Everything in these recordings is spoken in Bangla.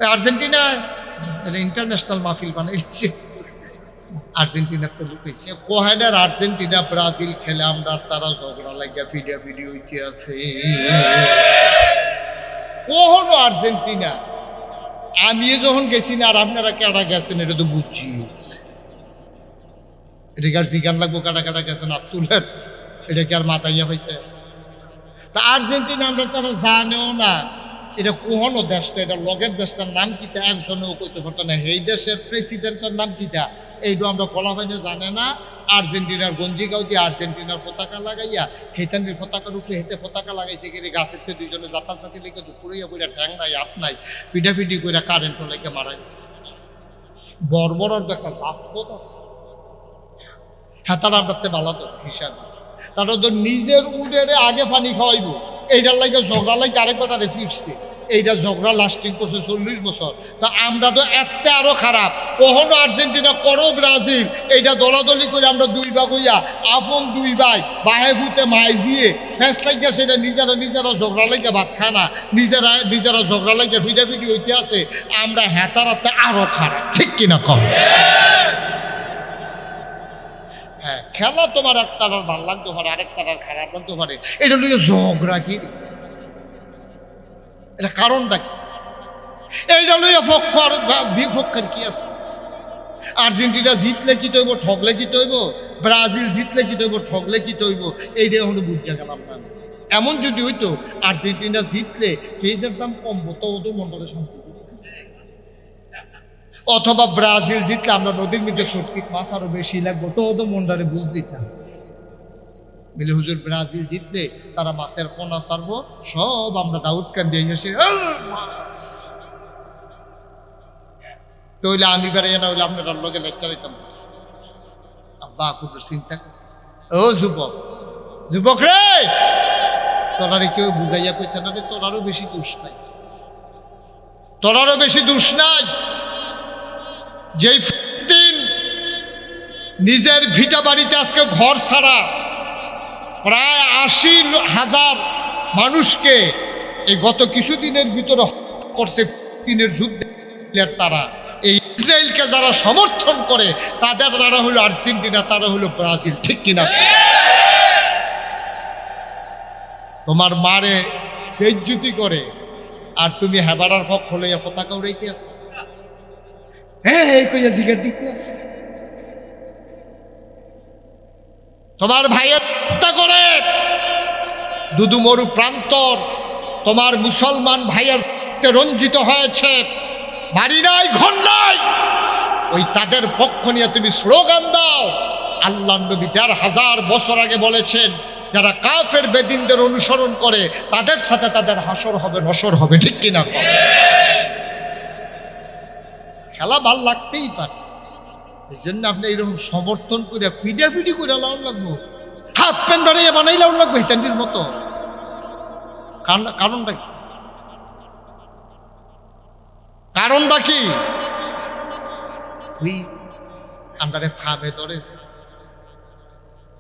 আর্জেন্টিনা ইন্টারন্যাশনাল মাহফিল বানাইছে। আর্জেন্টিনার তো লুকাইছে কোহেডার আর্জেন্টিনা ব্রাজিল খেলে আমরা তারা ঝগড়া লাগিয়া ফিডিয়া ফিডিও হইতে আছে। কখনো আর্জেন্টিনা আমি যখন গেছি না আর আপনারা কাটা গেছেন এটা তো বুঝছি। এটা কি আর জিগান লাগবো কাটা কাটা গেছেন আব্দুলের, এটা কি আর মাথাইয়া হয়েছে? তা আর্জেন্টিনা আমরা তারা জানেও না এটা কোহনো দেশটা, এটা লগের দেশটার নাম কিতা একজনেও কইতে পারতো না। এই দেশের প্রেসিডেন্টের নাম কিতা এইটা আমরা কলা পাইনে জানে না। আর্জেন্টিনার গঞ্জিগাঁও দিয়ে আর্জেন্টিনার পতাকা লাগাইয়া হেতানির পতাকার উপরে হেতে পতাকা লাগাইছে কি গাছের থেকে দুইজনে জাতি লেগে দুপুরিয়া কইরা ঠ্যাং নাই হাত নাই ফিডাফিডি কইরা কারেন্ট লেগে মারা গেছে। বর্বরের দেখা জাতপথ আছে হ্যাঁ, তারা আমরাতে ভালো তো হিসাবে তারা তো নিজের উডেরে আগে পানি খাওয়াইব এইটার লাগে ঝগড়া লাগে আরেকবারে ফিরছে। এইটা ঝগড়া লাস্টিং করছে 40 বছর। তা আমরা তো এত আরো খারাপ। কখনো আর্জেন্টিনা করো ব্রাজিল এইটা দলাদলি করে আমরা দুই ভাগ হইয়া আপন দুই ভাই বাহে ফুতে মাইজিয়ে ফেস লাগিয়া সেটা নিজেরা নিজেরা ঝগড়া লাগে ভাত খানা নিজেরা নিজেরা ঝগড়া লাগে ফিটাফিটি হইতে আছে। আমরা হেতারাতে আরো খারাপ, ঠিক কিনা কম? হ্যাঁ, খেলা তোমার এক তারার ভাল লাগতে পারে, আরেক তারার খারাপ লাগতে পারে। এটা লইয়ে ঝগড়া কি, এটা কারণটা কি? এইটা লইয়া পক্ষ আর বিপক্ষের কি আছে? আর্জেন্টিনা জিতলে কি তৈব, ঠগলে কি তৈব? ব্রাজিল জিতলে কি তৈব, ঠগলে কি তৈব? এইটা হলো বুঝতে গেলাম না। এমন যদি হইতো আর্জেন্টিনা জিতলে ফেজের দাম কমবো তো ওদের মন্ডলের সম্পর্ক, অথবা ব্রাজিল জিতলে আমরা নদীর মধ্যে সটকিট মাছ আরো বেশি লাগবো তো ওদের মন্ডারে বুঝ দিতাম বলে হুজুর ব্রাজিল জিতলে তারা মাছের পোনা ছাড়বো সব আমরা দাউদ কান দিয়ে এসে তইলে আমি বেড়াই না হইলে আপনার লগে লেকচার দিতাম। আব্বা কুকুর চিন্তা ও যুবক, যুবক রে তোরারে কেউ বুঝাইয়া কইছে না রে তোরারও বেশি দোষ নাই, তোরারও বেশি দোষ নাই। যেই ফিলিস্তিন নিজের ভিটা বাড়িতে আজকে ঘর ছাড়া প্রায় 80,000 মানুষকে এই গত কিছুদিনের ভিতরে করছে ফিলিস্তিনের যুদ্ধে, তারা এই ইসরায়েলকে যারা সমর্থন করে তাদের দ্বারা হলো আর্জেন্টিনা, তারা হলো ব্রাজিল, ঠিক কিনা? তোমার মারে বেইজ্জতি করে আর তুমি হেবাড়ার পক্ষ লইয়া পতাকা উড়াইতে আছো। হ্যাঁ কইয়া জিগার দিতে আছে তোমার ভাইয়ের হত্যা করে দুদু মরু প্রান্তর তোমার মুসলমান ভাইয়ের রঞ্জিত হয়েছে, বাড়ি নাই ঘর নাই, ওই তাদের পক্ষ নিয়ে তুমি স্লোগান দাও। আল্লাহ নবী 1000 বছর আগে বলেছেন যারা কাফের বেদিনদের অনুসরণ করে তাদের সাথে তাদের হাসর হবে নসর হবে, ঠিক কিনা? খেলা ভাল লাগতেই পারে, এই জন্য আপনি এইরকম সমর্থন করে ফিডাফিডি করে লাউন লাগবো, হাফ প্যান্ট বানিয়ে বানাই লাউন লাগবো হিতান্ডির মতো। কারণটা কি? কারণটা কি? আমরারে ফামে ধরে,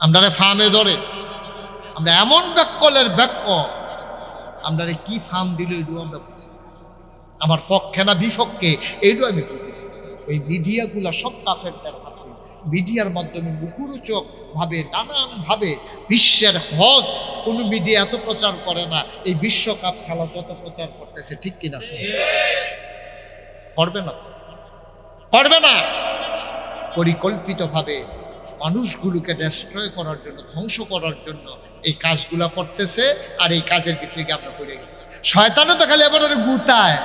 আমরারে ফামে ধরে, আমরা এমন ব্যাকলের ব্যাক আমরারে কি ফার্ম দিল এটু আমরা বুঝি, আমার পক্ষে না বিপক্ষে এইটু আমি বুঝি। ওই মিডিয়াগুলা সব কাফেরদের হাতে, মিডিয়ার মাধ্যমে মুখরোচক ভাবে নানানভাবে বিশ্বের হজ কোনো মিডিয়া এত প্রচার করে না এই বিশ্বকাপ খেলা যত প্রচার করতেছে, ঠিক কিনা? করবে না, করবে না। পরিকল্পিতভাবে মানুষগুলোকে ডেস্ট্রয় করার জন্য, ধ্বংস করার জন্য এই কাজগুলা করতেছে। আর এই কাজের ভিতরে গিয়ে আমরা পড়ে গেছি। শয়তানও তো খালি এবার গুতায়,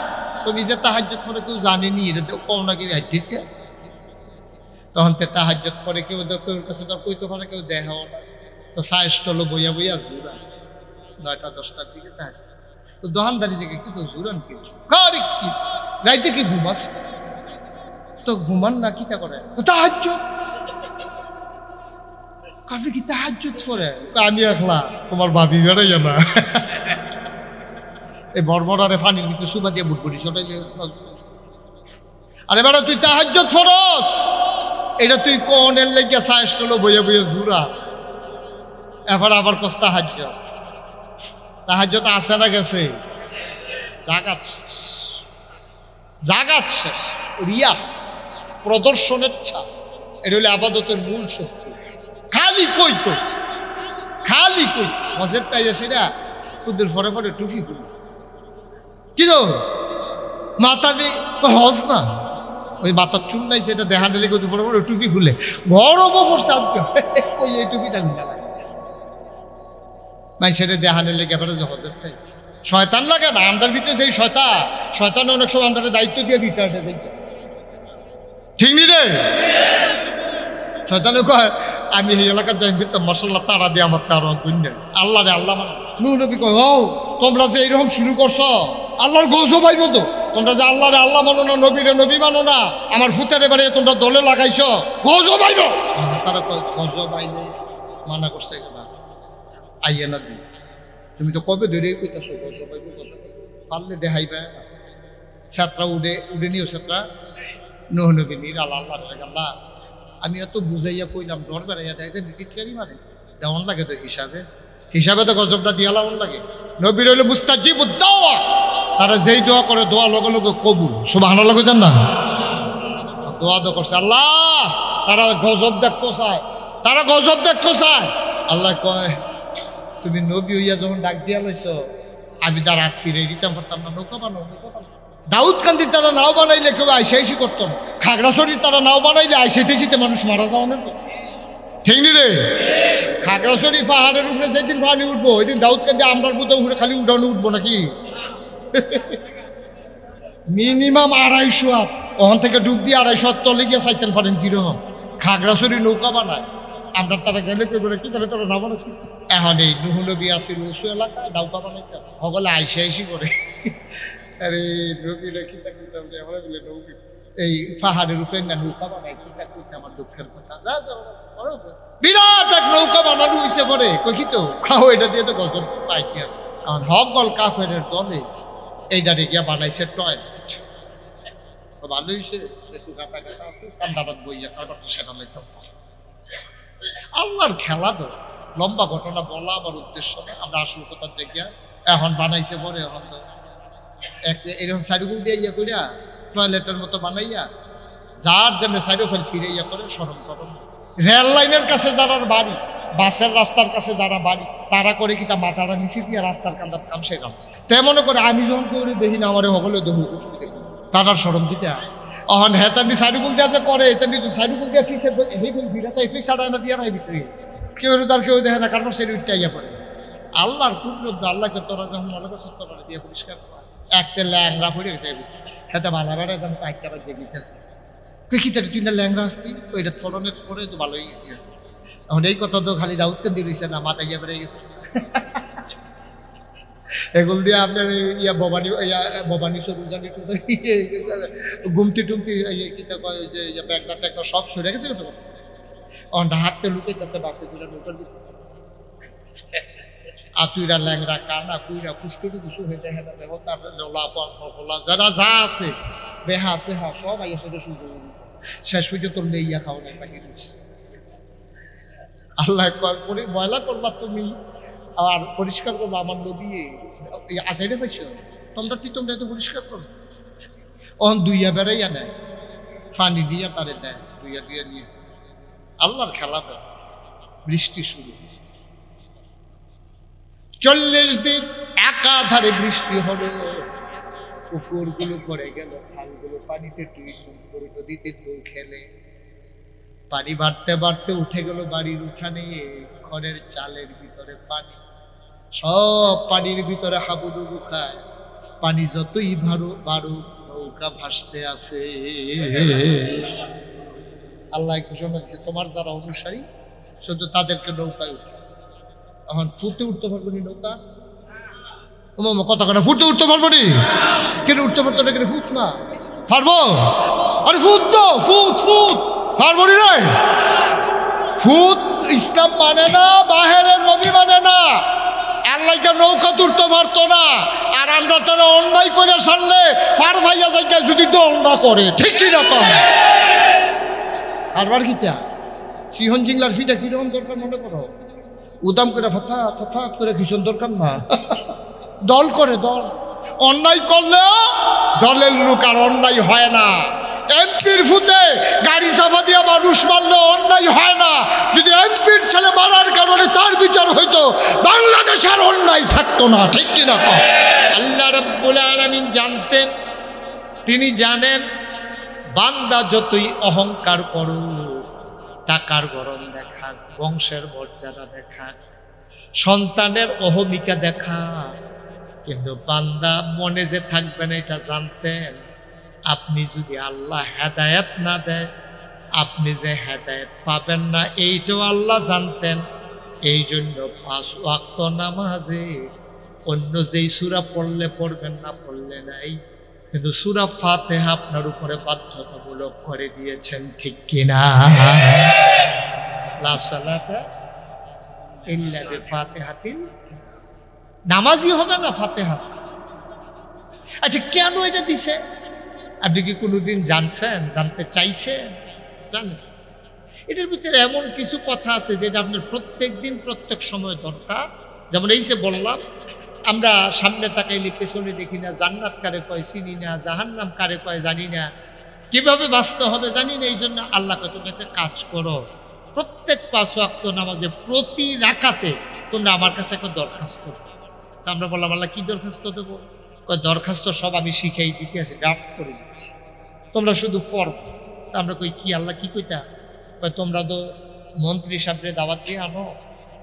তুমি যে তাহাজ্জুদ করে কেউ জানেনি এটা তো কম নাকি হাইটে, তখন তে তাহাজ্জুদ করে কেউ কেউর কাছে তোর কইতে পারে কেউ দেখাও না, তো সাইস্টলো বইয়া বইয়া জুড়া 9টা 10টার দিকে তাহাজ্জুদ তো দোকানদারি থেকে কি তো জুড়ান কি কি রাইতে কি ঘুমাস তো ঘুমান না কিটা করে তো তাহাজ্জুদ কাফি কি তাহাজ্জুদ করে আমি একলা তোমার ভাবি বেড়াইয়া না এই বড়বড়ারে পানির ভিতরে সুবা দিয়ে বুটবুটি সটাইলে আরে বেড়া তুই তাহাজ্জুদ ফরস এটা তুই কোনের লেগে সাইজ হলো বইয়া বইয়া জুরাস এবার আবার কস তাহাজ্জুদ, তাহাজ্জুদ আছে না গেছে? জাগাত জাগাত শেষ, রিয়া, প্রদর্শনেচ্ছা, এটা হলে আবাদতের মূল শত্রু। খালি কইতো, খালি কই হজের তাই আসে না, কুদুর পরে পরে টুপি খুলি কি তো মাথা দিয়ে হজ না, ওই মাথার চুল নাই সেটা দেখা দিলে কুদুর পরে পরে টুপি খুলে গরম পড়ছে ওই এই টুপিটা খুলে মাই সেটা দেখা নিলে এবারে যে হজের খাইছে শয়তান লাগে না আমরার ভিতরে, সেই শয়তান অনেক সময় আমরা দায়িত্ব দিয়ে রিটায়ার্ডে যাই, ঠিক নি রে? শয়তানে কয় আমি এই এলাকার যাই ফিরতাম মার্শাল্লাহ তারা দিয়ে আমার তার আল্লাহ রে আল্লাহ মানে নূহ নবী কয় ও তোমরা যে এইরকম শুরু করছো আল্লাহর গজব আইব তো, তোমরা যে আল্লাহ রে আল্লাহ মানো না, নবী রে নবী মানো না, আমার ফুতের এবারে তোমরা দলে লাগাইছো, গজব আইব। তারা কয় গজব আইলে মানা করছে না, আইয়ে না দিই, তুমি তো কবে ধরে কইতাছো গজব আইব, গজব পারলে দেখাইবে। ছাত্রা উড়ে নিও, ছাত্রা নূহ নবী নির আল্লাহ আল্লাহ আমি এত বুঝাইয়া কইলাম ডর বেড়াইয়া যায় টিটকারি মানে দেওয়ান লাগে তো হিসাবে তো গজবটা দিয়া লাউন লাগে। নবীর হইলে মুস্তাজিব দাওয়া, তারা যেই দোয়া করে দোয়া লগে লগে কবুল, সুবহানাল্লাহ কইতেন না? দোয়া তো করছে আল্লাহ, তারা গজব দেখতে চায়, আল্লাহ কয় তুমি নবী হইয়া যখন ডাক দিয়া লাইছ আমি তার হাত ফিরে দিতাম পারতাম না, নৌকা বানাও। দাউদ কান্দির তারা নাও বানাইলে কেউ আইসাইসি করতো না, খাগড়াছড়ির তারা নাও বানাইলে আইসাইতেছিতে মানুষ মারা যাওয়া না, ঠিক নি রে? খাগড়াছড়ি পাহাড়ের উপরে যেদিন পানি উঠবো ওই দিন দাউদ কান্দি আমরার মতো উপরে খালি উঠানো উঠবো নাকি? মিনিমাম 250 হাত, ওখান থেকে ডুব দিয়ে 250 হাত তলে গিয়ে চাইতেন পারেন কিরকম খাগড়াছড়ি নৌকা বানায়। আমরা তারা গেলে কই বলে কি তাহলে তারা না বানাচ্ছি। এখন এই নূহ নবী আসিল উঁচু এলাকায় নৌকা বানাইতে আছে, সকলে আইসি করে আরে নবীরা কিতা করতাম নৌকি এই পাহাড়ের উপরে না নৌকা বানাই কিতা করতে আমার দুঃখের কথা। বিরাট এক নৌকা বানানো হয়েছে পরে কই কি তো খাও এটা দিয়ে তো গজব পাইতে আছে। কারণ হকল কাফের দলে এইটারে গিয়া বানাইছে টয়লেট, ভালো হয়েছে গাতা গাতা আছে কান্দাবাদ বইয়া কারবার সেটা লাইতাম। আল্লাহর খেলা তো লম্বা ঘটনা বলা আমার উদ্দেশ্য না, আমরা আসল কথার জায়গা এখন বানাইছে পরে এখন তো এরকম সাইডগুল দিয়ে ইয়া করিয়া টয়লেটের মতো বানাইয়া যার যেমন সাইডও ফেল ফিরে ইয়া করে সরম সরম। রেল লাইনের কাছে যারা বাড়ি, বাসের রাস্তার কাছে যারা বাড়ি, তারা করে কি তা মাথাটা নিচে দিয়ে রাস্তার কান্দার কাম সেরাম। তেমন করে আমি যখন করে দেখি না আমার হগলে দেখু অসুবিধা তারার সরম দিতে হয়। অহন হ্যাঁ তার সাইডগুল দিয়ে যে করে তেমনি সাইডগুল দিয়ে ফিসে ফিরে তাই ফিস সাড়া না দিয়ে রায় ভিতরে কেউ তার কেউ দেখে না, কারণ সেটা উঠতে ইয়া পড়ে। আল্লাহর কুদরত, আল্লাহকে তোরা যখন মনে করছো তোরা দিয়ে পরিষ্কার একটা ল্যাংরা পড়ে গেছে, খেতে ভালো বেড়া একদম টাইটটা বাজে গেছে কি তার তুই না ল্যাংরা আসতি ওইটা ফলনের পরে তো ভালো হয়ে গেছি। এখন এই কথা তো খালি দাউদকে দিয়ে রয়েছে না, মাথায় গিয়ে বেড়ে গেছে। এগুলো দিয়ে আপনার ইয়া ভবানী সরুজানি গুমতি টুমতি কিতা কয় যে ব্যাগটা ট্যাগটা সব সরে গেছে তো হাততে লুকাইতেছে বাসে দুটা নৌকার ভিতরে। আতুইরা ল্যাংরা কানা কুইরা কুষ্ঠটি কিছু হয়ে যায় না, তার লোলা যারা যা আছে বেহা আছে হা সব আইয়া সেটা শুরু শেষ পর্যন্ত লেইয়া খাওয়ানোর বাহির হচ্ছে। আল্লাহ কয় ময়লা করবা তুমি আর পরিষ্কার করবো আমার নবী আসাইরে পাইছো তোমরা কি তোমরা এত পরিষ্কার করো। অন দুইয়া বেড়াইয়া নেয় ফানি দিয়া তারে দেয় দুইয়া দুইয়া নিয়ে আল্লাহর খেলা দেয়। বৃষ্টি শুরু 40 দিন একাধারে বৃষ্টি হলো, পুকুরগুলো পড়ে গেল, খালগুলো পানিতে টুই করে নদীতে ঢেউ খেলে, পানি বাড়তে বাড়তে উঠে গেল বাড়ির উঠানে, ঘরের চালের ভিতরে পানি, সব পানির ভিতরে হাবুডুবু খায়, পানি যতই বাড়ুক নৌকা ভাসতে আছে। আল্লাহ ঘোষণা দিচ্ছে তোমার যারা অনুসারী শুধু তাদেরকে নৌকায় উঠে। এখন ফুটে উঠতে পারবো নি নৌকা, কথা কেন ফুটে উঠতে পারবো নি, কেন উঠতে পারতো না, কেন ফুট না পারবো, আরে ফুট তো ফুট ফুট পারবো নি রে ফুট। ইসলাম মানে না, বাহিরের নবী মানে না, আল্লাহকে নৌকা তুলতে পারতো না। আর আমরা তারা অন্যায় করে সারলে পার ভাইয়া জায়গায় যদি দল না করে, ঠিক কি না কম কারবার কিতা সিহন জিংলার ফিটা কিরকম দরকার মনে করো, উদাম করে ফথা ফথা করে ভীষণ দরকার না, দল করে দল। অন্যায় করলেও দলের লোক আর অন্যায় হয় না। এমপির ফুতে গাড়ি চাপা দিয়ে মানুষ মারলে অন্যায় হয় না। যদি এমপির ছেলে মারার কারণে তার বিচার হইতো, বাংলাদেশের অন্যায় থাকতো না। ঠিক কিনা? আল্লাহ রাব্বুল আলামিন জানতেন, তিনি জানেন বান্দা যতই অহংকার করুক, টাকার গরম দেখা, বংশের মর্যাদা দেখা, সন্তানের অহমিকা দেখা, কিন্তু বান্দা মনে যে থাকবে না এটা জানতেন। আপনি যদি আল্লাহ হেদায়েত না দেয়, আপনি যে হেদায়েত পাবেন না এইটাও আল্লাহ জানতেন। এই জন্য 5 ওয়াক্ত নামাজে অন্য যেই সূরা পড়লে পড়বেন না, পড়লে নাই, কিন্তু সূরা ফাতিহা আপনার উপরে বাধ্যতামূলক করে দিয়েছেন। ঠিক কিনা? লা সালাতা ইল্লা বিফাতিহাতিন, নামাজি হবে না ফাতিহা ছাড়া। আচ্ছা, কেন এটা দিছে? আপনি কি কোনোদিন জানছেন, জানতে চাইছেন? জানেন এটার ভিতরে এমন কিছু কথা আছে যেটা আপনার প্রত্যেক দিন প্রত্যেক সময় দরকার। যেমন এই যে বললাম, আমরা সামনে তাকাইলে পেছনে দেখি না, জান্নাত কারে কয় চিনি না, জাহান্নাম কারে কয় জানি না, কিভাবে বাঁচতে হবে জানি না। এই জন্য আল্লাহ কত একটা কাজ করো, প্রত্যেক 5 ওয়াক্ত নামাজে প্রতি রাকাতে তোমরা আমার কাছে একটা দরখাস্ত দাও। তা আমরা বললাম, আল্লাহ কি দরখাস্ত দেবো? দরখাস্ত সব আমি শিখাই দিতে আছি, ড্রাফট করে দিচ্ছি, তোমরা শুধু পড়ো। তা আমরা কই কি আল্লাহ কি কইতা? তোমরা তো মন্ত্রী সাহেবের দাওয়াত দিয়ে আনো,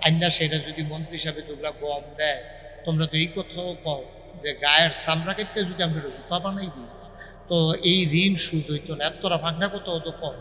আইনা সেটা যদি মন্ত্রী সাহেব তোমরা গম দেয়, তোমরা তো এই কথাও কও যে গায়ের চামড়া কেটে যদি আমরা রূপা বানাই দিই তো এই ঋণ সুদ হইতো না। এতটা ভাগনা কত হতো কম।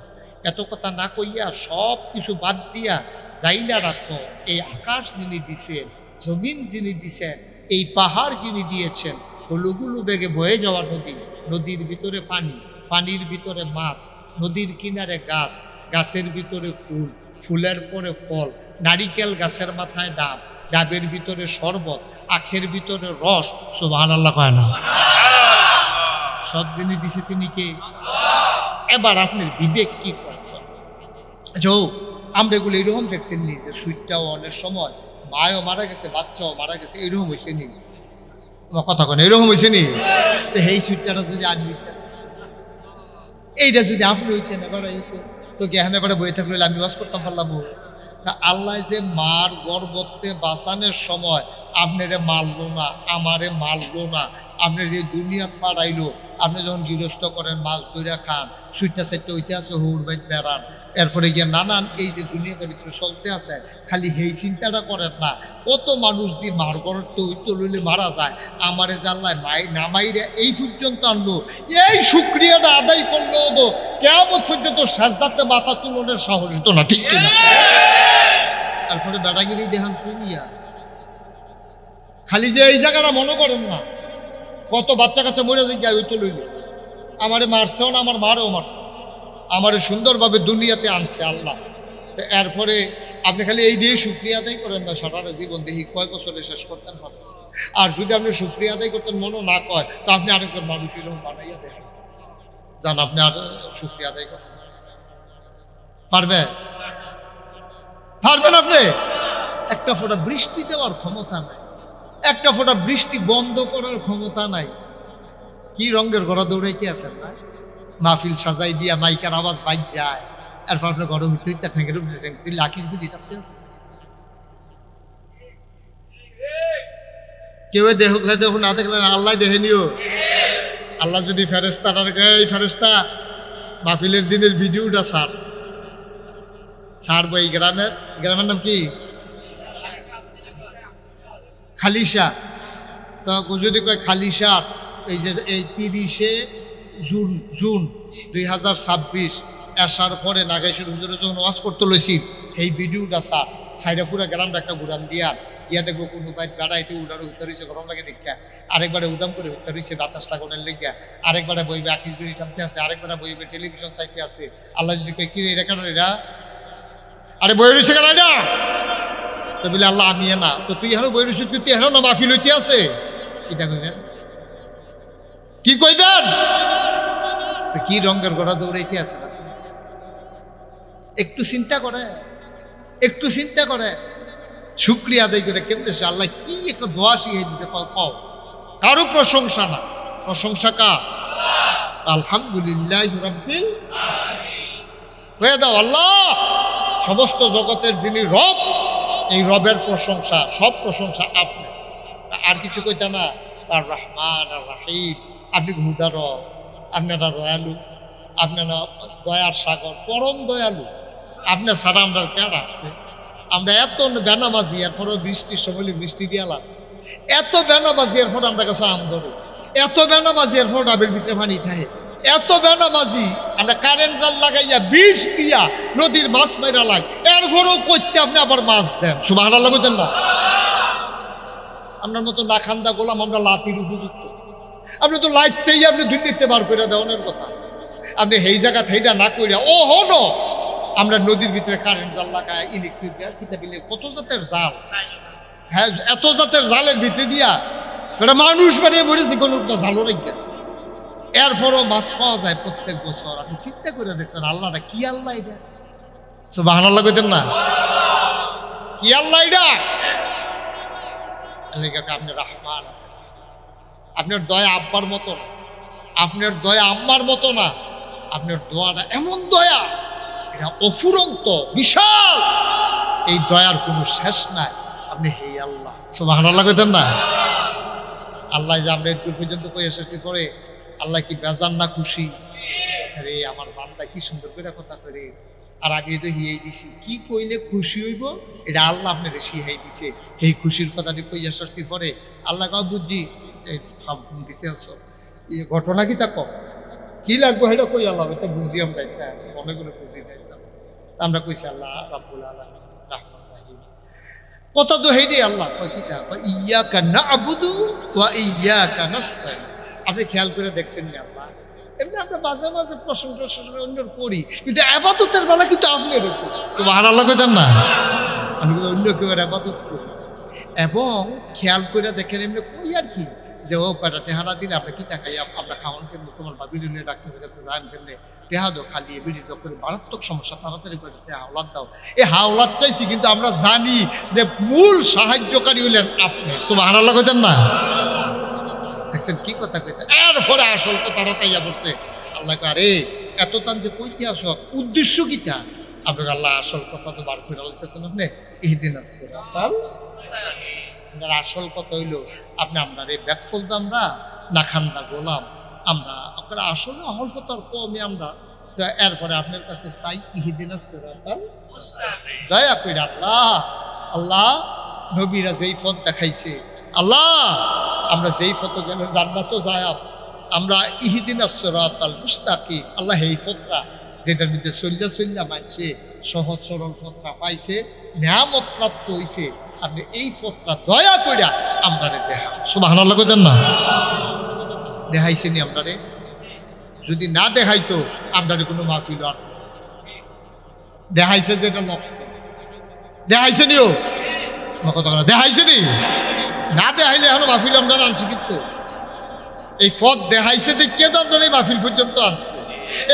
এত কথা না কইয়া সব কিছু বাদ দিয়া যাইলা রাখো, এই আকাশ যিনি দিছেন, জমিন যিনি দিছেন, এই পাহাড় যিনি দিয়েছেন, হলুগুলু বেগে বয়ে যাওয়া নদী, নদীর ভিতরে পানি, পানির ভিতরে মাছ, নদীর কিনারে গাছ, গাছের ভিতরে ফুল, ফুলের পরে ফল, নারিকেল গাছের মাথায় ডাব, ডাবের ভিতরে শরবত, আখের ভিতরে রস। সুবহানাল্লাহ কয় না? সব জিনিস দিছে তিনি কে? এবার আপনার বিবেক কি করত? আমরা এগুলো এরকম দেখছেন নি যে সুইটটাও অনেক সময় মায়ও মারা গেছে, বাচ্চাও মারা গেছে, এরকম হয়েছে নি? আমার কথা কেন এরকম হয়েছে নি? তো এই সুইটটা যদি আমি এইটা যদি আপনি হইতেন, এবারে তো জ্ঞান এবারে বই থাকলে আমি ওয়াজ করতাম পারলাম। তা আল্লাহ যে মার গর্ভতে বাঁচানোর সময় আপনারে মারলো না, আমারে মারলো না, আপনি যে দুনিয়া ফাড়াইলো, আপনি যখন গৃহস্থ করেন, মাছ ধরে খান, সুইটটা সেটটা ওইতে আছে, হুর বাইত বেড়ান, এরপরে গিয়ে নানান এই যে দুনিয়াটা ভিতরে চলতে আছে, খালি এই চিন্তাটা করেন না কত মানুষ দিয়ে মার গড়তে ওইতে লইলে মারা যায়, আমারে জানলায় নামাইরে এই পর্যন্ত আনলো, এই শুক্রিয়াটা আদায় করলো তো কেমন পর্যন্ত সাজদাতে মাথা তুলনের সাহস হতো না। ঠিক কিনা? তারপরে বেটাগিরি দেখান কমিয়া খালি যে এই জায়গাটা মনে করেন না, কত বাচ্চা কাচ্চা মরে যায় ওই তো লইল, আমারে মারছেও না, আমার মারও মারছে, আমারে সুন্দরভাবে দুনিয়াতে আনছে আল্লাহ। এরপরে আপনি খালি এই দিয়ে শুক্রিয়া আদায় করেন না, সারাটা জীবন দেখি কয় বছরে শেষ করতেন হবে। আর যদি আপনি শুক্রিয়া আদায় করতেন মনও না কয়, তো আপনি আরেকজন মানুষ এরকম বানাইয়া দেখেন, জান আপনি আর শুক্রিয়া আদায় করতেন পারবে? পারবেন আপনি? একটা ফোঁটা বৃষ্টি দেওয়ার ক্ষমতা নাই, একটা ফোঁটা বৃষ্টি বন্ধ করার ক্ষমতা নাই। কি রঙের ঘোড়া দৌড়াইতে আছেন না? মাহফিল সাজাই দিয়া মাইকার আওয়াজ বাইক যায়, এরপর আপনার ঘরে হইতে হইতে ঠেঙ্গের উপরে ঠেঙ্গে লাখিস বুঝি টাপতে আছে। কেউ দেখলে দেখুন, না দেখলেন আল্লাহ দেখে নিও। আল্লাহ যদি ফেরেস্তাটার এই ফেরেস্তা মাহফিলের দিনের ভিডিওটা ছাড়বো, এই গ্রামের নাম কি? খালিশা। তো যদি কয় খালিশা, এই যে এই 30শে জুন 2026 আসার পরে নাগেশ্বর হুজুরে যখন ওয়াজ করতে লইছি, এই ভিডিওটা সাইডে পুরো গ্রামটা একটা ঘুরান দিয়া দেখবো কোনো বাইক গাড়াইতে উড়ারে উত্তর হয়েছে, গরম লাগে দেখা, আরেকবারে উদাম করে উত্তর হয়েছে বাতাস লাগানোর লেগা, আরেকবারে বইবে আকিস বিড়ি টানতে আছে, আরেকবারে বইবে টেলিভিশন চাইতে আছে। আল্লাহ যদি কয় কি এটা কেন এরা, আরে বই রয়েছে কেন এটা, তো বলে আল্লাহ আমি না, তো তুই এখন বই রয়েছে, তুই এখন না মাহফিল হইতে আছে, কিটা কইবেন? কি কইবেন? কি রঙের ঘোড়া দৌড়াইতে আছে? একটু চিন্তা করে, একটু চিন্তা করে, শুক্রিয়া আদায় করে কেমন আল্লাহ কি একটা দোয়া শিখিয়ে দিতে পাও। কারো প্রশংসা না, প্রশংসা কার? আলহামদুলিল্লাহ রাব্বিল হয়ে দাও আল্লাহ, সমস্ত জগতের যিনি রব, এই রবের প্রশংসা, সব প্রশংসা আপনার। আর কিছু কইতা না, আর রহমান আর রাহিম, আপনি হুদা রব, আপনারা দয়ালু, আপনারা দয়ার সাগর, পরম দয়ালু। আপনার ছাড়া আমরা কেন আছে? আমরা এত বেনামাজি, এরপরও বৃষ্টির সময় বৃষ্টি দিয়ালাম, এত বেনামাজি, এরপর আমরা কাছে আম ধরো, এত বেনামাজি, এরপর ডাবের ভিতরে পানি খায়, এত বেনামাজি, আমরা কারেন্ট জাল লাগাইয়া বিষ দিয়া নদীর মাছ মেরা লাগ, এরপরও করতে আপনি আবার মাছ দেন। সুবহানাল্লাহ বলতেন না? আপনার মতো না খান্দা গোলাম আমরা লাতির উপযুক্ত। আপনি তো লাইটতেই আপনি দুর্নীতি বার করে দেওয়ানের কথা, আপনি সেই জায়গা সেইটা না করিয়া ও হন আমরা নদীর ভিতরে কারেন্ট জাল লাগায়, ইলেকট্রিক কিতাবিলে কত জাতের জাল, হ্যাঁ এত জাতের জালের ভিতরে দিয়া এটা মানুষ বানিয়ে বলেছি কোন জালও রেখে, এরপরও মাছ পাওয়া যায় প্রত্যেক বছর। আপনি চিন্তা করে দেখছেন আল্লাহটা কি আল্লাহ এটা? সুবহানাল্লাহ কইতেন না? কি আল্লাহ এটা? আপনি রহমান, আপনার দয়া আব্বার মতো না, আপনার দয়া আম্মার মতো না, আপনার দয়াটা এমন দয়া, এটা অফুরন্ত বিশাল, এই দয়ার কোনো শেষ নাই। আপনি হে আল্লাহ, সুবহানাল্লাহ কইতেন না? আল্লাহ যে আমরা দূর পর্যন্ত কই এসেছি পরে, আল্লাহ কি বেজান না খুশি? আরে আমার বান্দা কি সুন্দর করে কথা করে, আর আগে তো হিয়াই দিছি, কি কইলে খুশি হইব এটা আল্লাহ আপনার শিহাই দিছে। এই খুশির কথাটি কই এসেছি পরে আল্লাহ কাউ বুঝছি এই সব ফোন দিতে আসো, এই ঘটনা কি তা কম কি লাগবো সেটা কই আল্লাহ, এটা বুঝি আমরা, এটা অনেকগুলো বুঝি নাই। আমরা কইছি আল্লাহ রাব্বুল আলামিন রাহমান রাহিম, কথা তো হেডি আল্লাহ কয় কি তা ইয়াকা না'বুদু ওয়া ইয়াকা নাস্তাইন। আপনি খেয়াল করে দেখছেন না আল্লাহ, এমনি আমরা মাঝে মাঝে প্রশংসা অন্যর করি, কিন্তু আবাদতের বেলা কিন্তু আপনি সুবহানাল্লাহ কইতেন না? আমি অন্য কেউ আবাদত করি, এবং খেয়াল করে দেখেন এমনি কই আর কি যে ও কয়টা টেহারা দিলে আমরা কি টাকাই আমরা খাওয়ান কেমনি, তোমার বা বিরুলিয়া ডাক্তারের কাছে যান কেমনি, টেহা দো খালি বিড়ি করে মারাত্মক সমস্যা, তাড়াতাড়ি করে হাওলাত দাও। এই হাওলাত চাইছি, কিন্তু আমরা জানি যে মূল সাহায্যকারী হলেন আপনি। সুবহানাল্লাহ কইতেন না? দেখছেন কি কথা কইছে, এরপরে আসল কথাটা তাইয়া বলছে আল্লাহ, আরে এত টান যে কইতে আস উদ্দেশ্য কিটা? আপনার আল্লাহ আসল কথা তো বার করে আলতেছেন আপনি, ইহদিনাস সিরাতাল মুস্তাকিম। আসল কথা হইলো আপনি আমরা রে ব্যাকল তো আমরা না খান্দা গোলাম, আমরা আপনার আসলে অহল কথার কমে আমরা, তো এরপরে আপনার কাছে চাই ইহদিনাস সিরাতাল মুস্তাকিম। দয়া করে আল্লাহ, আল্লাহ নবীরা যেই পথ দেখাইছে, আল্লাহ আমরা যেই পথ গেলে জান্নাতও যায়, আমরা ইহদিনাস সিরাতাল মুস্তাকিম, আল্লাহ এই পথটা যেটার মধ্যে চল্লা মানছে সহজ সরল পথটা পাইছে, নিয়ামত প্রাপ্ত হইছে, আপনি এই পথটা দয়া কইরা আমরা রে দেখা। সুবহানাল্লাহ কইতেন না? দেখাইছে নি আমরা রে? যদি না দেখাইতো আমরা কোনো মাহফিল আর দেখাইছে, যেটা লক্ষ্য দেখাইছে নিও কথা দেখাইছে নি, না দেখাইলে এখন মাহফিল আমরা আনছি, কিন্তু এই পথ দেখাইছে দেখিয়ে তো আপনার এই মাহফিল পর্যন্ত আনছে,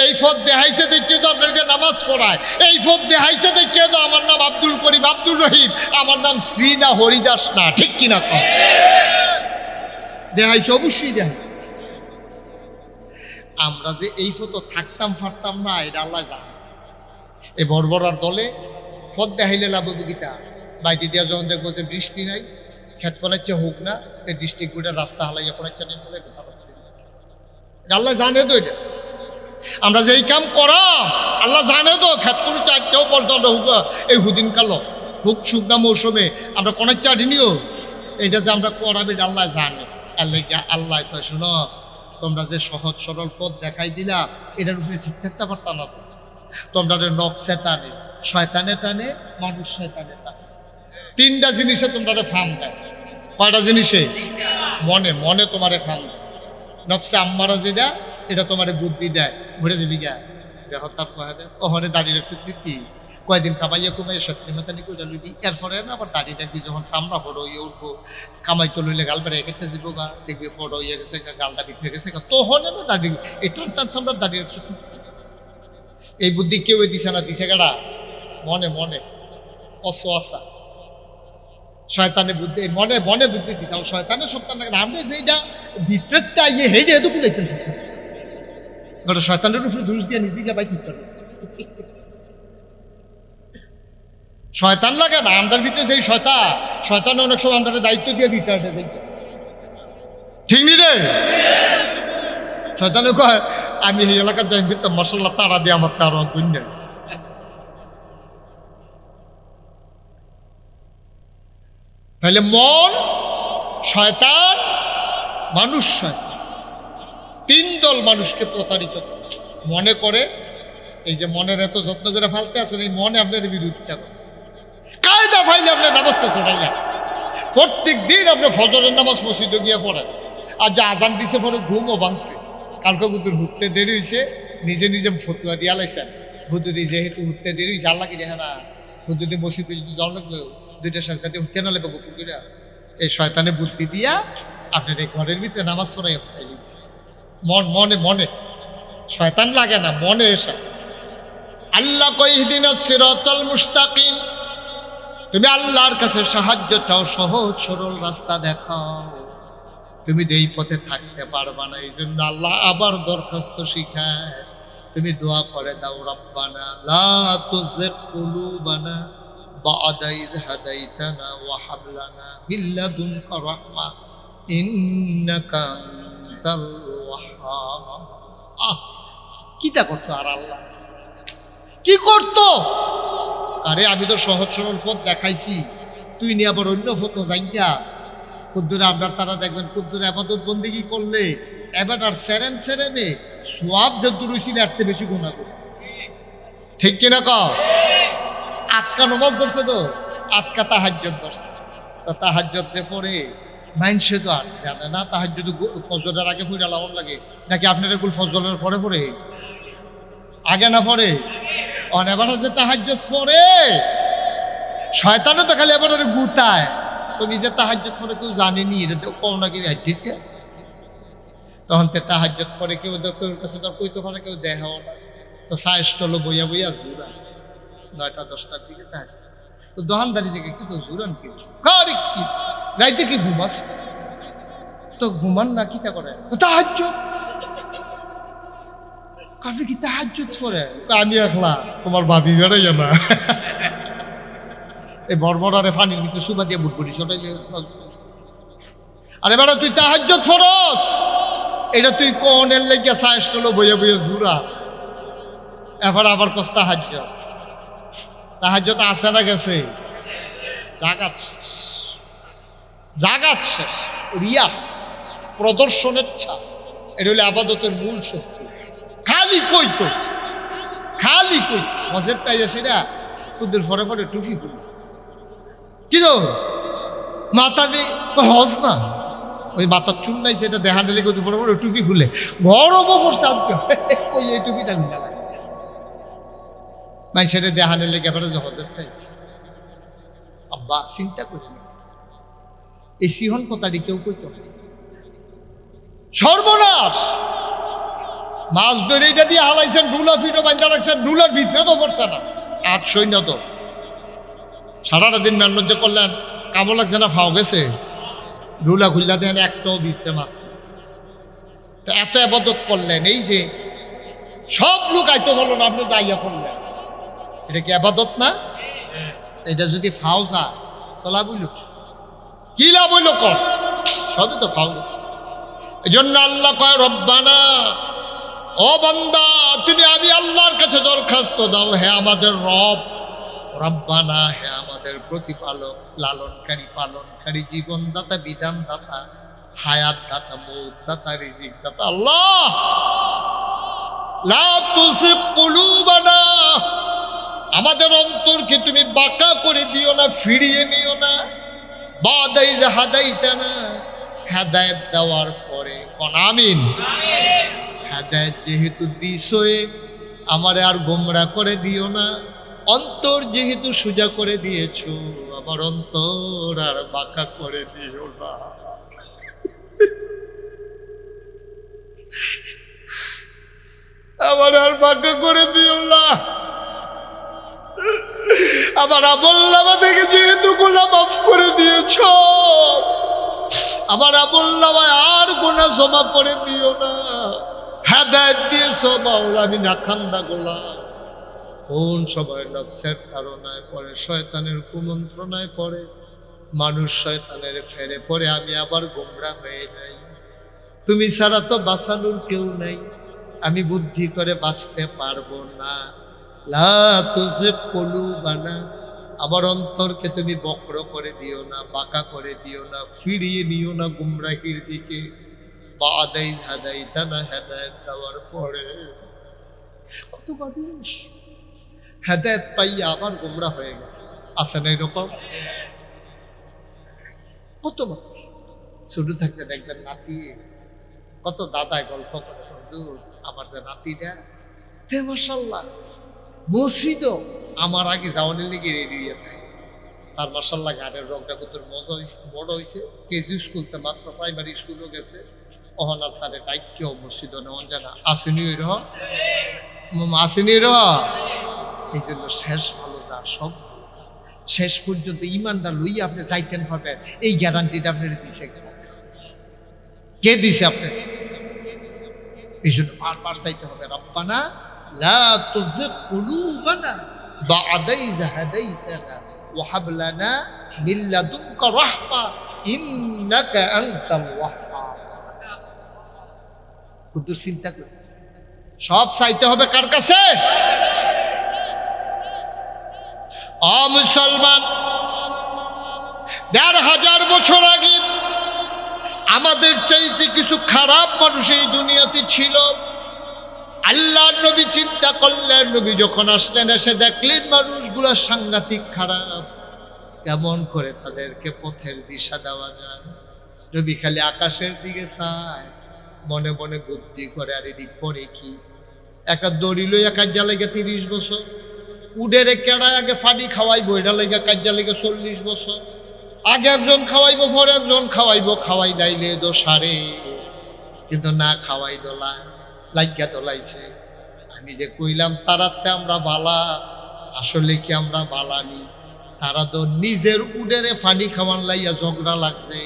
এই পথ দেখাইছে দেখিয়ে তো আপনাকে নামাজ পড়ায়, এই পথ দেখাইছে দেখিয়ে তো আমার নাম আব্দুল করিম, আব্দুল রহিম, আমার নাম শ্রী না হরিদাস না, ঠিক কিনা কম দেখাইছে, অবশ্যই দেখাইছে। আমরা যে এই পথ থাকতাম ফারতাম না এটা আল্লাহ জানে। এই বর্বরার দলে পথ দেখাইলে লাভ গীতা বাইদি দিয়া যখন দেখবো যে বৃষ্টি নাই, খেত কোনাচ্ছে হোক না, এই ডিস্ট্রিক্ট বোর্ডের রাস্তা হালাইয়া কোনাচ্ছে নেই বলে কথা বলছে, আল্লাহ জানে তো এটা। আমরা যে এই কাম করাম আল্লাহ জানে তো, খেত কোনো চারটেও পর্যন্ত হুক এই হুদিন কালো হুক শুকনা মৌসুমে আমরা কোনার চাটি নিও, এটা যে আমরা করাবি আল্লাহ জানে। আল্লাহ কয় শোনো, তোমরা যে সহজ সরল পথ দেখাই দিলা এটার উপরে ঠিক থাকতে পারতাম না, তোমরা নকশা টানে, শয়তানে টানে, মানুষ শয়তানে টানে, তিনটা জিনিসে তোমরা ফার্ম দেয়। কয়টা জিনিসে? মনে, মনে তোমারে ফার্ম দেয়, নকশা আম্মারা যেটা এটা তোমার বুদ্ধি দেয়, ঘুরে যাবি গা হঠাৎ ওখানে দাঁড়িয়ে রাখছে তৃপ্তি, কয়দিন কামাইয়া কুমাইয়া সত্যি মাতানি করে লইবি, এরপরে না আবার দাঁড়িয়ে রাখবি, যখন চামড়া বড় হইয়ে উঠবো কামাই তো লইলে গাল বেড়ে একটা যাবো গা, দেখবি বড় হইয়া গেছে গালটা ভিতরে গেছে গা, তখন না দাঁড়িয়ে এটার টান চামড়া দাঁড়িয়ে রাখছে। এই বুদ্ধি কেউ দিছে না, দিছে গাড়া মনে মনে অসা শয়তানে বুদ্ধি, মনে মনে বুদ্ধি দিতে শয়তানের সপ্তাহ লাগে। আপনি যেটা ভিতরটা ইয়ে হেঁটে এত কুলাইতে শয়তানের উপরে দোষ দিয়ে নিজেকে ভাই ঠিক করে শয়তান লাগে না আমরার ভিতরে সেই শয়তান অনেক সময় আমরা দায়িত্ব দিয়ে রিটায়ার্ডে যাই ঠিক নি রে শয়তানে কয় আমি এই এলাকার যাই ভিতর মশলা তারা দিয়ে আমার তার অগুণ্য তাহলে মন শয়তান মানুষ শয়তান তিন দল মানুষকে প্রতারিত করে মনে করে এই যে মনের এত যত্ন করে ফালতে আছেন এই মনে আপনার বিরোধিতা করে কায়দা ফাইলে আপনার নামাজটা শোনাইয়া প্রত্যেক দিন আপনি ফজরের নামাজ মসজিদে গিয়ে পড়েন আর যে আজান দিছে পরে ঘুমও ভাঙছে কালকে কুতুর হুটতে দেরি হয়েছে নিজে নিজে ফতুয়া দিয়া লাইছেন হুদ্দুদি যেহেতু হুটতে দেরি হয়েছে আল্লাহ কি দেখে না হুদ্দুদি মসজিদে যদি যাওয়া লাগবে দুইটার সাথে সাথে হুটতে না লাগবে গোপুর করে এই শয়তানে বুদ্ধি দিয়া আপনার এই ঘরের ভিতরে নামাজ পড়াইয়া ফেলিস মনে শয়তান লাগে না মনে এসে আল্লাহ কইহদিনাস সিরাতাল মুস্তাকিম তুমি আল্লাহর কাছে সাহায্য চাও সহজ সরল রাস্তা দেখাও তুমি এই পথে থাকতে পারবা না এই জন্য আল্লাহ আবার দরখাস্ত শিখায় তুমি দোয়া করে দাও রব্বানা লা তুযিগ কুলুবানা বা'দা ইয হাদাইতানা ওয়া হাব লানা মিন লাদুনকা রাহমা ইন্নাকা আনতাল ওয়াহ্হাব কিটা করতো আর আল্লাহ কি করতো আরে আমি তো সহজ সরল পথ দেখাইছি তুই নিয়ে আবার অন্য পথ যাইয়াস কুদ্দুরে আপনার তারা দেখবেন কুদ্দুরে আবাদত বন্দেগি করলে এবার আর সেরেমে সোয়াব যদ্দুর হইছিল এর থেকে বেশি গুণা করে ঠিক কিনা কও আটকা নমাজ ধরছে তো আটকা তাহাজ্জুদ ধরছে তো তাহাজ্জুদ যে পড়ে মাইনসে তো আর জানে না তাহাজ্জুদ ফজরের আগে পড়া লাউন লাগে নাকি আপনার এগুলো ফজরের পরে পড়ে আগে না পড়ে অনেবার যে তাহাজ্জুদ পড়ে শয়তানও তো খালি এবার গুতায় তুমি যে তাহাজ্জুদ পড়ে কেউ জানেনি এটা তো কও নাকি ঠিক তখন তে তাহাজ্জুদ পড়ে কেউ তোর কাছে তোর কইতে পারে কেউ দেখাও না তো সাইস্টলো বইয়া জুরা 9টা 10টার দিকে তাহাজ্জুদ তো দোকানদারি থেকে কি তো জুরান কি কারি কি রাইতে কি ঘুমাস তো ঘুমান না কিটা করে তো তাহাজ্জুদ কাফি কি তাহাজ্জুদ পড়ে আমি একলা তোমার ভাবি বেড়াইয়া না এই বড়বড়ারে পানির ভিতরে সুবা দিয়ে বুটবুটি সটাইলে আরে বেড়া তুই তাহাজ্জুদ ফরস এটা তুই কোনের লেগে সাইস্টলো বইয়া জুরাস এবার আবার কস তাহাজ্জুদ আছে না গেছে জাগাত শেষ রিয়া প্রদর্শনেচ্ছা এটা হলে আবাদতের মূল শত্রু খালি কই মজের তাই সেটা কুদ্দুর পরে টুফি খুলি কি তো মাথা দিয়ে হস না ওই মাথার চুল নাই সেটা দেখা নিলে কুদ্দুর পরে টুপি খুলে গরমও পড়ছে ওই এই টুপিটা খুলে লাগে মাই সেটা দেখা নিলে এবারে যে হজের খাইছে আব্বা চিন্তা করি এই সিহন কথাটি কেউ কইতো সর্বনাশ মাছ ধরে এটা দিয়ে হালাইছেন রুলা ফিটো বান্ধা রাখছেন রুলার ভিতরে তো পড়ছে না আজ সৈন্য তো সারাটা দিন ম্যান্যজ্য করলেন কামো লাগছে না ফাও গেছে রুলা খুললা দেন একটাও ভিতরে মাছ তো এত আবাদত করলেন এই যে সব লোক আইতো বলো না আপনি যাইয়া করলেন এটা কি আবাদত না এটা যদি ফাও যায় তো লাভ হইল কি লাভ হইল কর সবই তো ফাও গেছে এই জন্য আল্লাহ কয় রব্বানা ও বান্দা তুমি আমি আল্লাহর কাছে দরখাস্ত দাও হে আমাদের রব রব্বানা হে আমাদের প্রতিপালক লালনকারী পালনকারী জীবনদাতা বিধানদাতা হায়াত দাতা মৌত দাতা রিজিক দাতা আল্লাহ লা তুসিব কুলুবানা আমাদের অন্তরকে তুমি বাঁকা করে দিও না ফিরিয়ে নিও না বা'দা ইয হাদাইতানা হেদায়েত দেওয়ার পরে কোন আমিন হেদায়েত যেহেতু দিছোই আমারে আর গোমরা করে দিও না অন্তর যেহেতু সোজা করে দিয়েছো আমার অন্তর আর বাঁকা করে দিও না আমার আর বাঁকা করে দিও না আমার আমল নামা থেকে যেহেতু গুনাহ মাফ করে দিয়েছো আমার আমলনামায় আর গুনাহ জমা করে দিও না। হেদায়েত দিয়েছো মাওলা, আমি নাখান্দা গোলাম। কোন সময় নফসের ধারণায় পড়ে, শয়তানের কুমন্ত্রণায় পড়ে, মানুষ শয়তানের ফেরে পড়ে, আমি আবার গোমরাহ হয়ে যাই। তুমি ছাড়া তো বাঁচানোর কেউ নাই, আমি বুদ্ধি করে বাঁচতে পারবো না। লা তুযিগ কুলুবানা, আমার অন্তরকে তুমি বক্র করে দিও না, বাঁকা করে দিও না, ফিরিয়ে নিও না গুমরাহির দিকে। বাদাই হাদাইতানা, হেদায়েত দেওয়ার পরে কত মানুষ হেদায়েত পাইয়া আবার গোমরাহ হয়ে গেছে। আছে না এরকম? কত মানুষ ছোট থাকতে দেখবেন নাতি, কত দাদায় গল্প করে, হুজুর আমার যে নাতিটা হে মাশাআল্লাহ মসজিদও আমার আগে যাওয়ানোর লেগে রেডি হয়ে থাকে। তার মাশাআল্লাহ গানের রংটা কত মজা হয়েছে, বড় হয়েছে, কেজি স্কুলতে মাত্র প্রাইমারি স্কুলও গেছে, অহনার তারে ডাইক্যও মসজিদও নেওয়া জানা আসেনি ওই রহ আসেনি রহ। এই জন্য শেষ ভালো যার সব শেষ পর্যন্ত ইমানটা লইয়া আপনি যাইতেন পারবেন, এই গ্যারান্টিটা আপনার দিছে কে দিছে? আপনি। এই জন্য বারবার চাইতে হবে, রব্বানা লা তুযিগ কুলুবানা বা'দা ইয হাদাইতানা ওয়া হাব লানা মিন লাদুনকা রাহমা ইন্নাকা আনতাল ওয়াহ্হাব। কত চিন্তা করে সব চাইতে হবে কার কাছে? ও মুসলমান, ১,৫০০ বছর আগে আমাদের চাইতে কিছু খারাপ মানুষ এই দুনিয়াতে ছিল। আল্লাহ নবী চিন্তা করলেন, নবী যখন আসলেন এসে দেখলেন মানুষগুলো সাংঘাতিক খারাপ, কেমন করে তাদেরকে পথের দিশা দেওয়া যায়। নবী খালি আকাশের দিকে চায়, মনে মনে বুদ্ধি করে, আর এদিক পরে কি একটা দড়ি লইয়া কাজ্জা লেগে ৩০ বছর, উডেরে কেড়ায় আগে ফানি খাওয়াইবো, এটা লেগে কাজ্জা লেগে ৪০ বছর, আগে একজন খাওয়াইবো পরে একজন খাওয়াইবো, খাওয়াই দাইলে দোষারে, কিন্তু না খাওয়াই দোলা লাগিয়া দোলাইছে। আমি যে কইলাম তারাতে আমরা বালা, আসলে কি আমরা বালানি? তারা তো নিজের উডেরে ফানি খাওয়ান লাইয়া ঝগড়া লাগছে,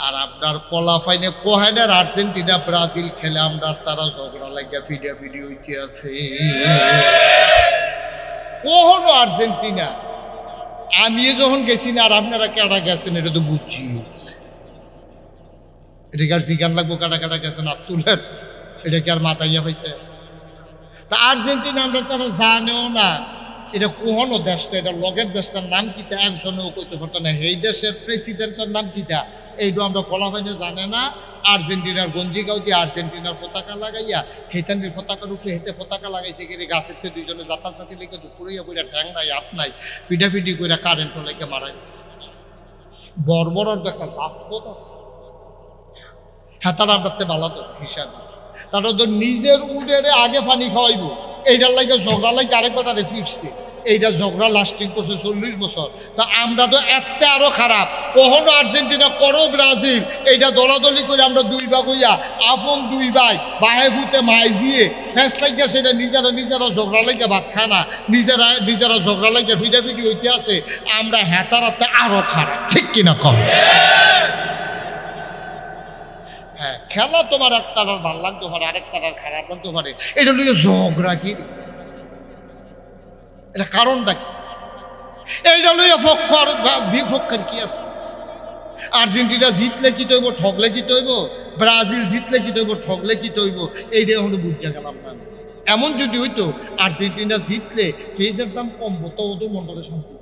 আর আপনার ফলাফাইনে কোহেনের আর্জেন্টিনা ব্রাজিল খেলে আমরা তারা ঝগড়া লাগিয়া ফিডি হইতে আছে। কখনো আর্জেন্টিনা আমি যখন গেছি না, আর আপনারা কারা গেছেন এটা তো বুঝছি, এটা কি আর জিগান লাগবো কাটা গেছেন আব্দুলের, এটা কি আর মাথাইয়া হয়েছে? তা আর্জেন্টিনা আমরা তারা জানেও না এটা কোহনো দেশটা, এটা লগের দেশটার নাম কিতা একজনেও কইতে পারতো না, এই দেশের প্রেসিডেন্টের নাম কিতা এইটা আমরা ফলাফাইনে জানে না। আর্জেন্টিনার গঞ্জিগাঁও দিয়ে আর্জেন্টিনার পতাকা লাগাইয়া হেতানির পতাকার উপরে হেতে পতাকা লাগাইছে, গেলে গাছের থেকে দুইজনে জাতি লেগে দুপুরিয়া কইরা ঠ্যাং নাই হাত নাই ফিডাফিডি কইরা কারেন্ট লেগে মারা গেছে। বর্বরের একটা জাতপথ আছে, হ্যাঁ তারা আমরাতে ভালো তো হিসাবে, তারা তো নিজের উডেরে আগে পানি খাওয়াইবো, এইটার লাগে ঝগড়া লাগে আরেকবারে ফিরছে, এইটা ঝগড়া লাস্টিং করছে ৪০ বছর। তা আমরা তো এত আরো খারাপ, কখনো আর্জেন্টিনা করো ব্রাজিল, এইটা দলাদলি করে আমরা দুই ভাগ হইয়া আপন দুই ভাই বাহে ফুতে মাইজিয়ে ফেস লাগিয়া সেটা নিজেরা ঝগড়া লাগে ভাত খানা, নিজেরা ঝগড়া লাগে ফিডাফিডি হইতে আছে, আমরা হেতারাতে আরো খারাপ, ঠিক কিনা কম? হ্যাঁ, খেলা তোমার এক তারার ভাল লাগতে পারে, আরেক তারার খারাপ লাগতে পারে, এটা লিয়ে ঝগড়া কি, এটা কারণটা কি? এইটা লইয়া পক্ষ আর বিপক্ষের কি আছে? আর্জেন্টিনা জিতলে কি তৈব, ঠগলে কি তৈব? ব্রাজিল জিতলে কি তৈব, ঠগলে কি তৈব? এইটা হলো বুঝতে গেলাম না। এমন যদি হইতো আর্জেন্টিনা জিতলে ফেজের দাম কম হতো, তো মন্ডলের সম্পর্ক,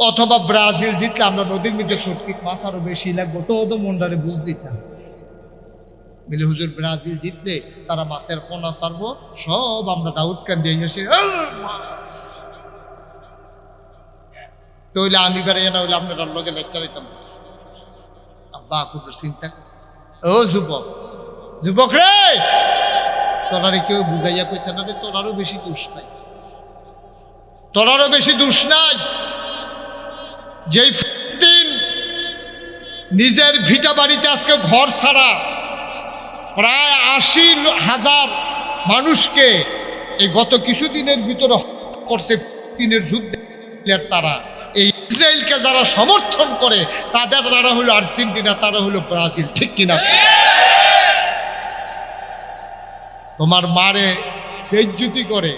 অথবা ব্রাজিল জিতলে আমরা নদীর মধ্যে সটকিট মাছ আরো বেশি লাগবো, তো মন্ডারে বুঝ দিতাম বলে হুজুর ব্রাজিল জিতলে তারা মাছের পোনা ছাড়বো, সব আমরা দাউদ কান দিয়ে এসে তইলে আমি বেড়াই না হইলে আপনার লগে লেকচার দিতাম। আব্বা কুকুর চিন্তা, ও যুবক রে, তোরারে কেউ বুঝাইয়া কইছে না রে, তোরারও বেশি দোষ নাই, তোরারও বেশি দোষ নাই। যেই ফিলিস্তিন নিজের ভিটা বাড়িতে আজকে ঘর ছাড়া প্রায় ৮০,০০০ মানুষকে এই গত কিছুদিনের ভিতরে করছে ফিলিস্তিনের যুদ্ধে, তারা এই ইসরায়েলকে যারা সমর্থন করে তাদের তারা হলো আর্জেন্টিনা, তারা হলো ব্রাজিল, ঠিক কিনা? তোমার মারে বেইজ্জতি করে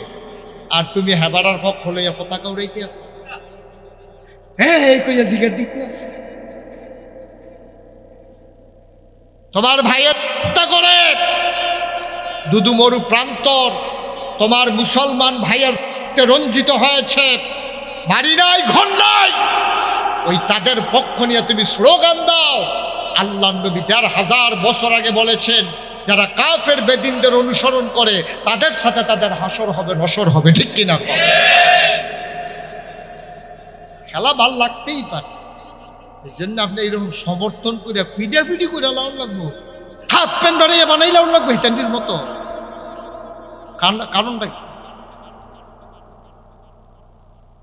আর তুমি হেবাড়ার পক্ষ লইয়া পতাকা উড়াইতে আছো, হ্যাঁ এই কইয়া জিগার দিতে আছে। তোমার ভাইয়ের হত্যা করে দুদু মরু প্রান্তর তোমার মুসলমান ভাইয়ের রঞ্জিত হয়েছে, বাড়ি নাই ঘর নাই, ওই তাদের পক্ষ নিয়ে তুমি স্লোগান দাও। আল্লাহ নবী ১,৫০০ বছর আগে বলেছেন, যারা কাফের বেদিনদের অনুসরণ করে তাদের সাথে তাদের হাসর হবে, নসর হবে, ঠিক কিনা? খেলা ভাল লাগতেই পারে, এই জন্য আপনি এইরকম সমর্থন করে ফিডাফিডি করে লাউন লাগবো, হাফ প্যান্ট বানিয়ে বানাই লাউন লাগবো হিতান্ডির মতো। কারণটা কি?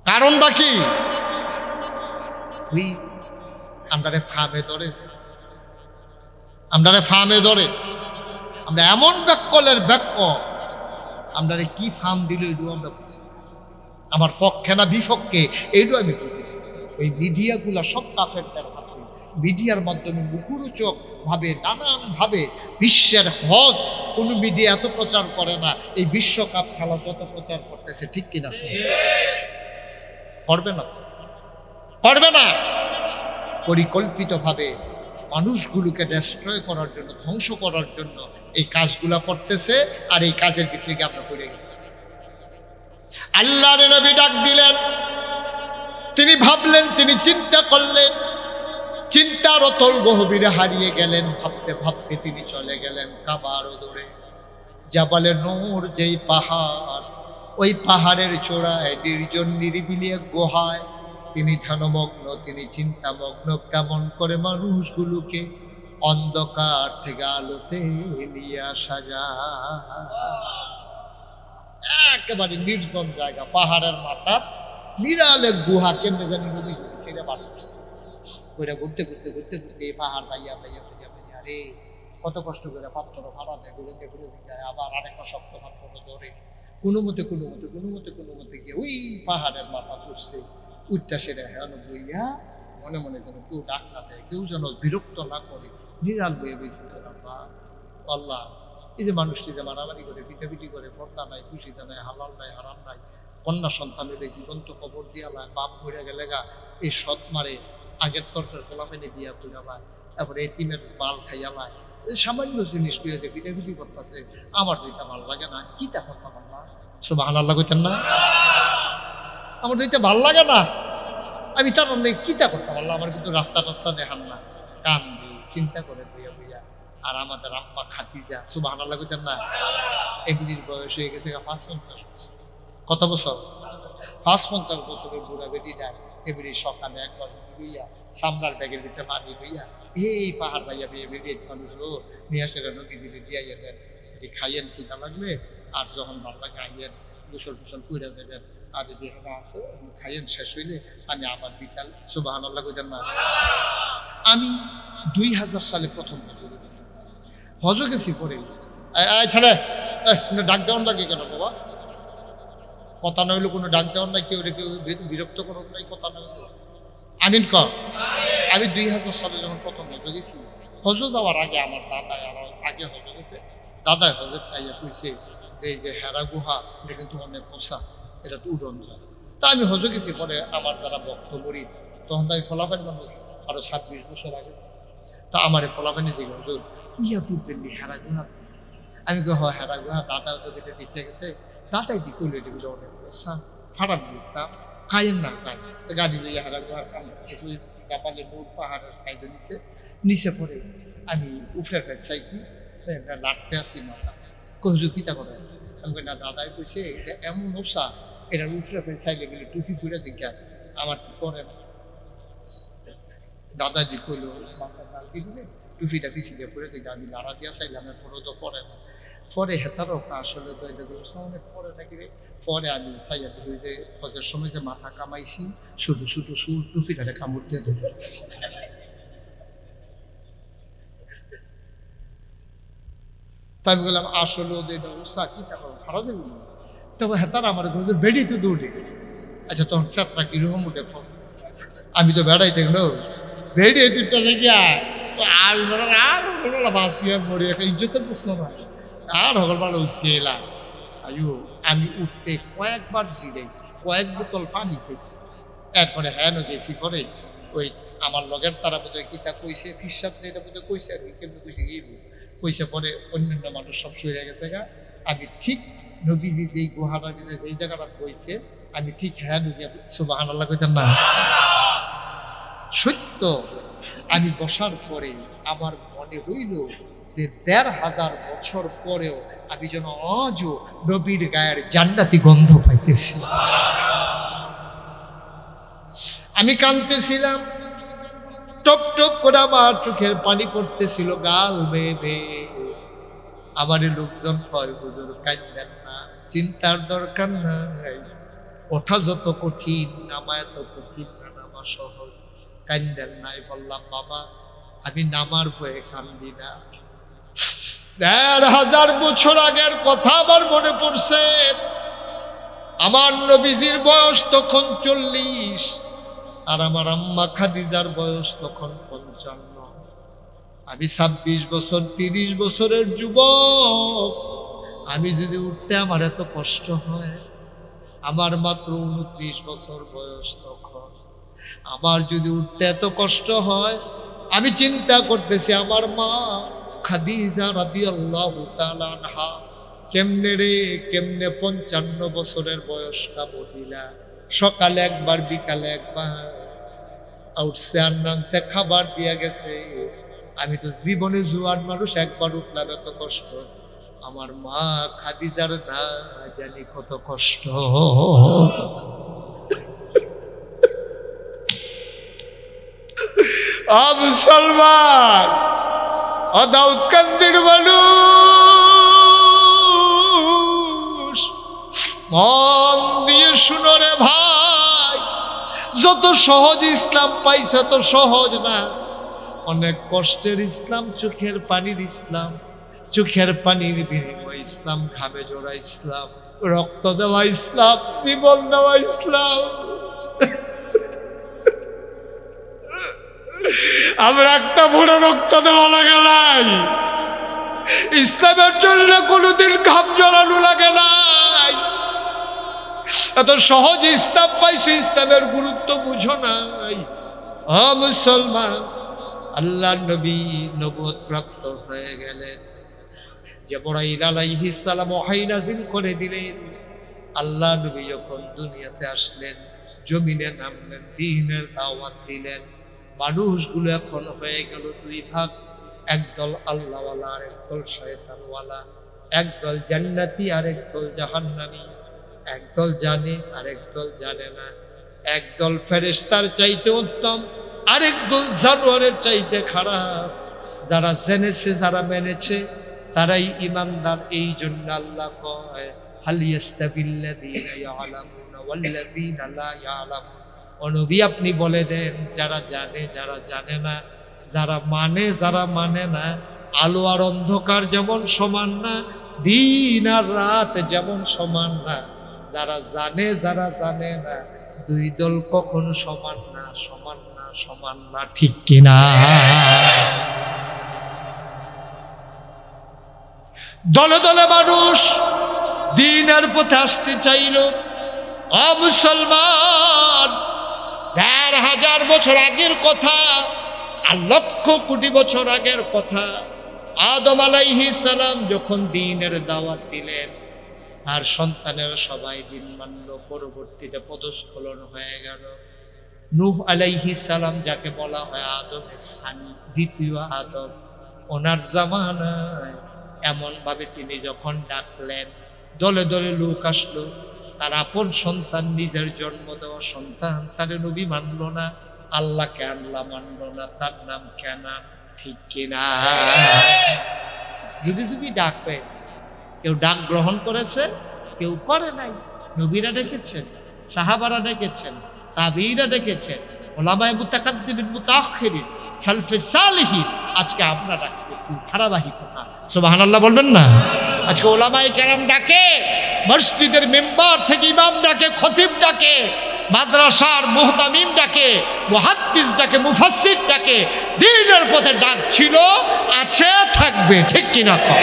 কারণটা কি? আমরারে ফামে ধরে, আমরারে ফামে ধরে, আমরা এমন ব্যাকলের ব্যাক, আমরা কি ফার্ম দিল এটু আমরা বুঝি, আমার পক্ষে না বিপক্ষে এইটু আমি বুঝি। ওই মিডিয়াগুলা সব কাফেরদের হাতে, মিডিয়ার মাধ্যমে মুখরোচক ভাবে নানানভাবে বিশ্বের হজ কোনো মিডিয়া এত প্রচার করে না এই বিশ্বকাপ খেলা যত প্রচার করতেছে, ঠিক কিনা? করবে না, করবে না। পরিকল্পিতভাবে মানুষগুলোকে ডেস্ট্রয় করার জন্য, ধ্বংস করার জন্য এই কাজগুলা করতেছে, আর এই কাজের ভিতরে গিয়ে আমরা পড়ে গেছি। আল্লাহর নবী ডাক দিলেন, তিনি ভাবলেন, তিনি চিন্তা করলেন, চিন্তার অতল গহীরে হারিয়ে গেলেন। ভাবতে ভাবতে তিনি চলে গেলেন কাবার ওদরে, জাবালে নূর যেই পাহাড়, ওই পাহাড়ের চূড়ায় নির্জন নিরিবিলি এক গুহায় তিনি ধ্যানমগ্ন, তিনি চিন্তামগ্ন, কেমন করে মানুষগুলোকে অন্ধকার থেকে আলোতে নিয়ে আসা যায়। একেবারে নির্জন জায়গা, পাহাড়ের মাথা বিরালে গুহা, কেমনে জানি নদী সেটা বার করছে। ওইটা ঘুরতে ঘুরতে ঘুরতে ঘুরতে এই পাহাড় পাইয়া পাইয়া পাইয়া পাইয়া রে কত কষ্ট করে পাথর ভাড়া দেয়, ঘুরে ঘুরে যায়, আবার আরেকটা শক্ত পাথর ধরে কোনো মতে গিয়ে ওই পাহাড়ের মাথা পড়ছে। উঠটা সেটা হেন বইয়া মনে মনে যেন কেউ ডাক না দেয়, কেউ যেন বিরক্ত না করে, নিরাল বয়ে বইছে। আল্লাহ, এই যে মানুষটি যে মারামারি করে, পিটাপিটি করে, পর্দা নাই, খুশিতে নাই, হালাল নাই, হারাম নাই, কন্যা সন্তানের এই জীবন্ত কবর দিয়া লায়, বাপ মরে গেলে গা এই সৎ মারে, আগের তরফের ফলাফেলে দিয়া পুরা লায়, তারপরে এই টিমের বাল খাইয়া লায়, সামান্য জিনিস পেয়ে যে পিটাপিটি করতেছে, আমার দিতে ভালো লাগে না। কি তা করতাম আল্লাহ? সুবহানাল্লাহ কইতেন না? আমার দিতে ভাল লাগে না, আমি তার অনেক কিতা করতাম আল্লাহ? আমার কিন্তু রাস্তা টাস্তা দেখান না, কান দিই চিন্তা করে বইয়া বইয়া। আর আমাদের আম্মা খাদিজা, সুবহানাল্লাহ কইতেন না, এগুলির বয়স হয়ে গেছে ৫৫। কত বছর? ৫৫ বছরের বুড়া বেটিটা এগুলি সকালে একবার লইয়া সামরার ব্যাগের ভিতরে পানি লইয়া এই পাহাড় ভাইয়া বেয়ে বেরিয়ে মানুষ নিয়ে আসে নদীজি দিয়াইয়া দেন, এটি খাইয়েন, খিদা লাগবে, আর যখন ভালো লাগে আইয়েন, গোসল টুসল কইরা দেবেন, আর যদি এখানে আছে খাইয়েন, শেষ হইলে আমি আবার বিকাল। সুবহানাল্লাহ কইতেন না? আমি ২০০০ সালে প্রথম হজে গেছি, হজে গেছি পরে ছেলে ডাক দেওয়ান লাগে কেন বাবা? কথা না হইলো কোনো ডাক দেওয়ার নাই, কেউ বিরক্ত করার নাই, কথা না হইলো আমিন কর। আমি ২০০০ সালে যখন প্রথম হজে গেছি, হজে যাওয়ার আগে আমার দাদা আগে হজে গেছে, দাদা হজের তাইয়া কইছে যে এই যে হেরা গুহা এটা কিন্তু অনেক পোষা, এটা তো উড়ন যায়। তা আমি হজে গেছি পরে আমার যারা ভক্ত মরিদ, তখন তো আমি ফলাফেন মানুষ, আরো ২৬ বছর আগে। তা আমার ফলাফেনে যে হজুর ইয়া তুলবেননি হেরা গুহা? আমি কই হয় হেরা গুহা, দাদা তো এটা দেখতে গেছে, দাদাই দি কইলো এগুলো অনেক পোষা, ফাটান দিতাম খাইয়েন না যায়। তো গাড়ি লইয়া হেরা গুহার কাম কিছু কাপালে নূর পাহাড়ের সাইডে নিচে পড়ে আমি উফরে ফেল চাইছি, লাটতে আসি মাথা কহিল কিতা করে? আমি কই না, দাদাই কইছে এটা এমন ওষা, এটা উফরে ফেল চাইলে গেলে টুপি ফুরে জিজ্ঞা আমার পরে না। দাদাজি কইলো মাথা ডাল দিলে টুপিটা পিছিয়ে পড়ে জিজ্ঞা, আমি নাড়া দিয়া চাইলাম পরে তো পরে না। পরে হেতারও আসলে তো এটা অনেক পরে নাকি রে। পরে আমি চাইয়া দেখি যে হজের সময় যে মাথা কামাইছি, শুধু শুধু চুল টুপিটারে কামড় দিয়ে ধরেছি। তাই আমি বললাম আসলে ওদের উষা কি তারপর খারাপ যাবে না, তবে হেতার আমার বেড়ি তো দৌড়ে। আচ্ছা তখন চেত্রা কিরকম উঠে আমি তো বেড়াইতে গেল বেড়িয়ে দুটা জায়গা আর আর বাসিয়ার মরি একটা ইজ্জতের প্রশ্ন না আর হগলবেলা উঠতে এলাম আয়ু আমি উঠতে কয়েকবার জিরাইছি কয়েক বোতল পানি খেয়েছি এরপরে হ্যাঁ গেছি পরে ওই আমার লগের তারা বোধহয় কিতা কইছে ফিরসাব যেটা বোধহয় কইছে আর কিন্তু কইছে কি কইছে পরে অন্যান্য মানুষ সব শুয়ে গেছে গা আমি ঠিক নবীজি যেই গুহাটার ভিতরে যেই জায়গাটা কইছে আমি ঠিক হ্যাঁ ঢুকে সুবহানাল্লাহ কইতাম না সত্য আমি বসার পরে আমার মনে হইল যে ১৫০০ বছর পরেও আমি যেন আজও নবীর গায়ের জান্নাতি গন্ধ পাইতেছি আমি কাঁদতেছিলাম টপ টপ করে আমার চোখের পানি পড়তেছিল গাল বেয়ে বেয়ে আমার লোকজন কয় হুজুর কাঁদেন না চিন্তার দরকার নাই ওঠা যত কঠিন নামা এত কঠিন না নামা সহজ কাঁদেন নাই বললাম বাবা আমি নামার ভয়ে কান্দি না ১৫০০ বছর আগের কথা আমার মনে পড়ছে আমার নবীজির বয়স তখন ৪০ আর আমার আম্মা খাদিজার বয়স তখন ৫৫ আমি ২৬ বছর ৩০ বছরের যুবক আমি যদি উঠতে আমার এত কষ্ট হয় আমার মাত্র ২৯ বছর বয়স তখন আমার যদি উঠতে এত কষ্ট হয় আমি চিন্তা করতেছি আমার মা খাদিজা রাদিয়াল্লাহু তাআলা আনহা কেমনে ৫৫ বছরের বয়স্কা মহিলা সকালে একবার বিকালে একবার উঠছে আর নামছে খাবার দিয়া গেছে আমি তো জীবনে জুয়ান মানুষ একবার উঠলাম এত কষ্ট আমার মা খাদিজার না জানি কত কষ্ট মুসলমান দাউদকান্দির মানুষ মন দিয়ে শুনো রে ভাই যত সহজ ইসলাম পাইছ তত সহজ না অনেক কষ্টের ইসলাম চোখের পানির ইসলাম চোখের পানির বিনিময় ইসলাম ঘামে জোড়া ইসলাম রক্ত দেওয়া ইসলাম জীবন দেওয়া ইসলাম আমরা একটা ভুড়ো রক্ত দেওয়া লাগে নাই ইসলামের জন্য কোনোদিন ঘাম জড়ানো লাগে নাই এত সহজ ইসলাম পাইছো ইসলামের গুরুত্ব বুঝো নাই মুসলমান আল্লাহ নবী নবুয়ত প্রাপ্ত হয়ে গেলেন জিবরাইল আলাইহিস সালাম ওহী নাযিল করে দিলেন আল্লাহ নবী যখন দুনিয়াতে আসলেন জমিনে নামলেন দ্বীনের দাওয়াত দিলেন মানুষগুলো এখন হয়ে গেল দুই ভাগ একদল আল্লাহওয়ালা আর একদল শয়তানওয়ালা একদল জান্নাতি আর একদল জাহান্নামী একদল জানে আর একদল জানে না একদল ফেরেশতার চাইতে উত্তম আরেক দল জানোয়ারের চাইতে খারাপ যারা জেনেছে যারা মেনেছে তারাই ইমানদার এই জন্য আল্লাহ কয় হাল ইয়াস্তাবিল্লাযীনা ইয়ালামুনা ওয়াল্লাযীনা লা ইয়ালামুন ও নবী আপনি বলে দেন যারা জানে যারা জানে না যারা মানে না আলো আর অন্ধকার যেমন সমান না দিন আর রাত যেমন সমান না যারা জানে যারা জানে না দুই দল কখনো সমান না ঠিক কিনা দলে দলে মানুষ দ্বীনের পথে আসতে চাইল মুসলমান ১৫০০ বছর আগের কথা আর লক্ষ কোটি বছর আগের কথা আদম আলাইহিস সালাম যখন দ্বীনের দাওয়াত দিলেন আর সন্তানেরা সবাই দিন মানল পরবর্তীতে পদস্খলন হয়ে গেল নূহ আলাইহিস সালাম যাকে বলা হয় আদমের সানি দ্বিতীয় আদম ওনার জামানায় এমন ভাবে তিনি যখন ডাকলেন দলে দলে লোক আসলো তার আপন সন্তান নিজের জন্ম দেওয়া সন্তান তারে নবী মানল না আল্লাহকে আল্লাহ মানল না তার নাম কেন ঠিক কিনা যুগে যুগে ডাক পেয়েছে কেউ ডাক গ্রহণ করেছে কেউ করে নাই নবীরা ডেকেছেন সাহাবারা ডেকেছেন তাবিঈরা ডেকেছেন উলামায়ে মুতাকাদ্দিমিন মুতাআখিরিন সালফে সালিহিন আজকে আমরা ডাকতেছি ধারাবাহিকতা সুবহানাল্লাহ বলবেন না আজকে উলামায়ে কেরাম ডাকে মসজিদের মেম্বার থেকে ইমাম ডাকে খতিব ডাকে মাদ্রাসার মুহতামিম ডাকে, মুহাদ্দিস ডাকে, মুফাসসির ডাকে, দ্বীনের পথে ডাক ছিল, আছে, থাকবে। ঠিক কিনা কও?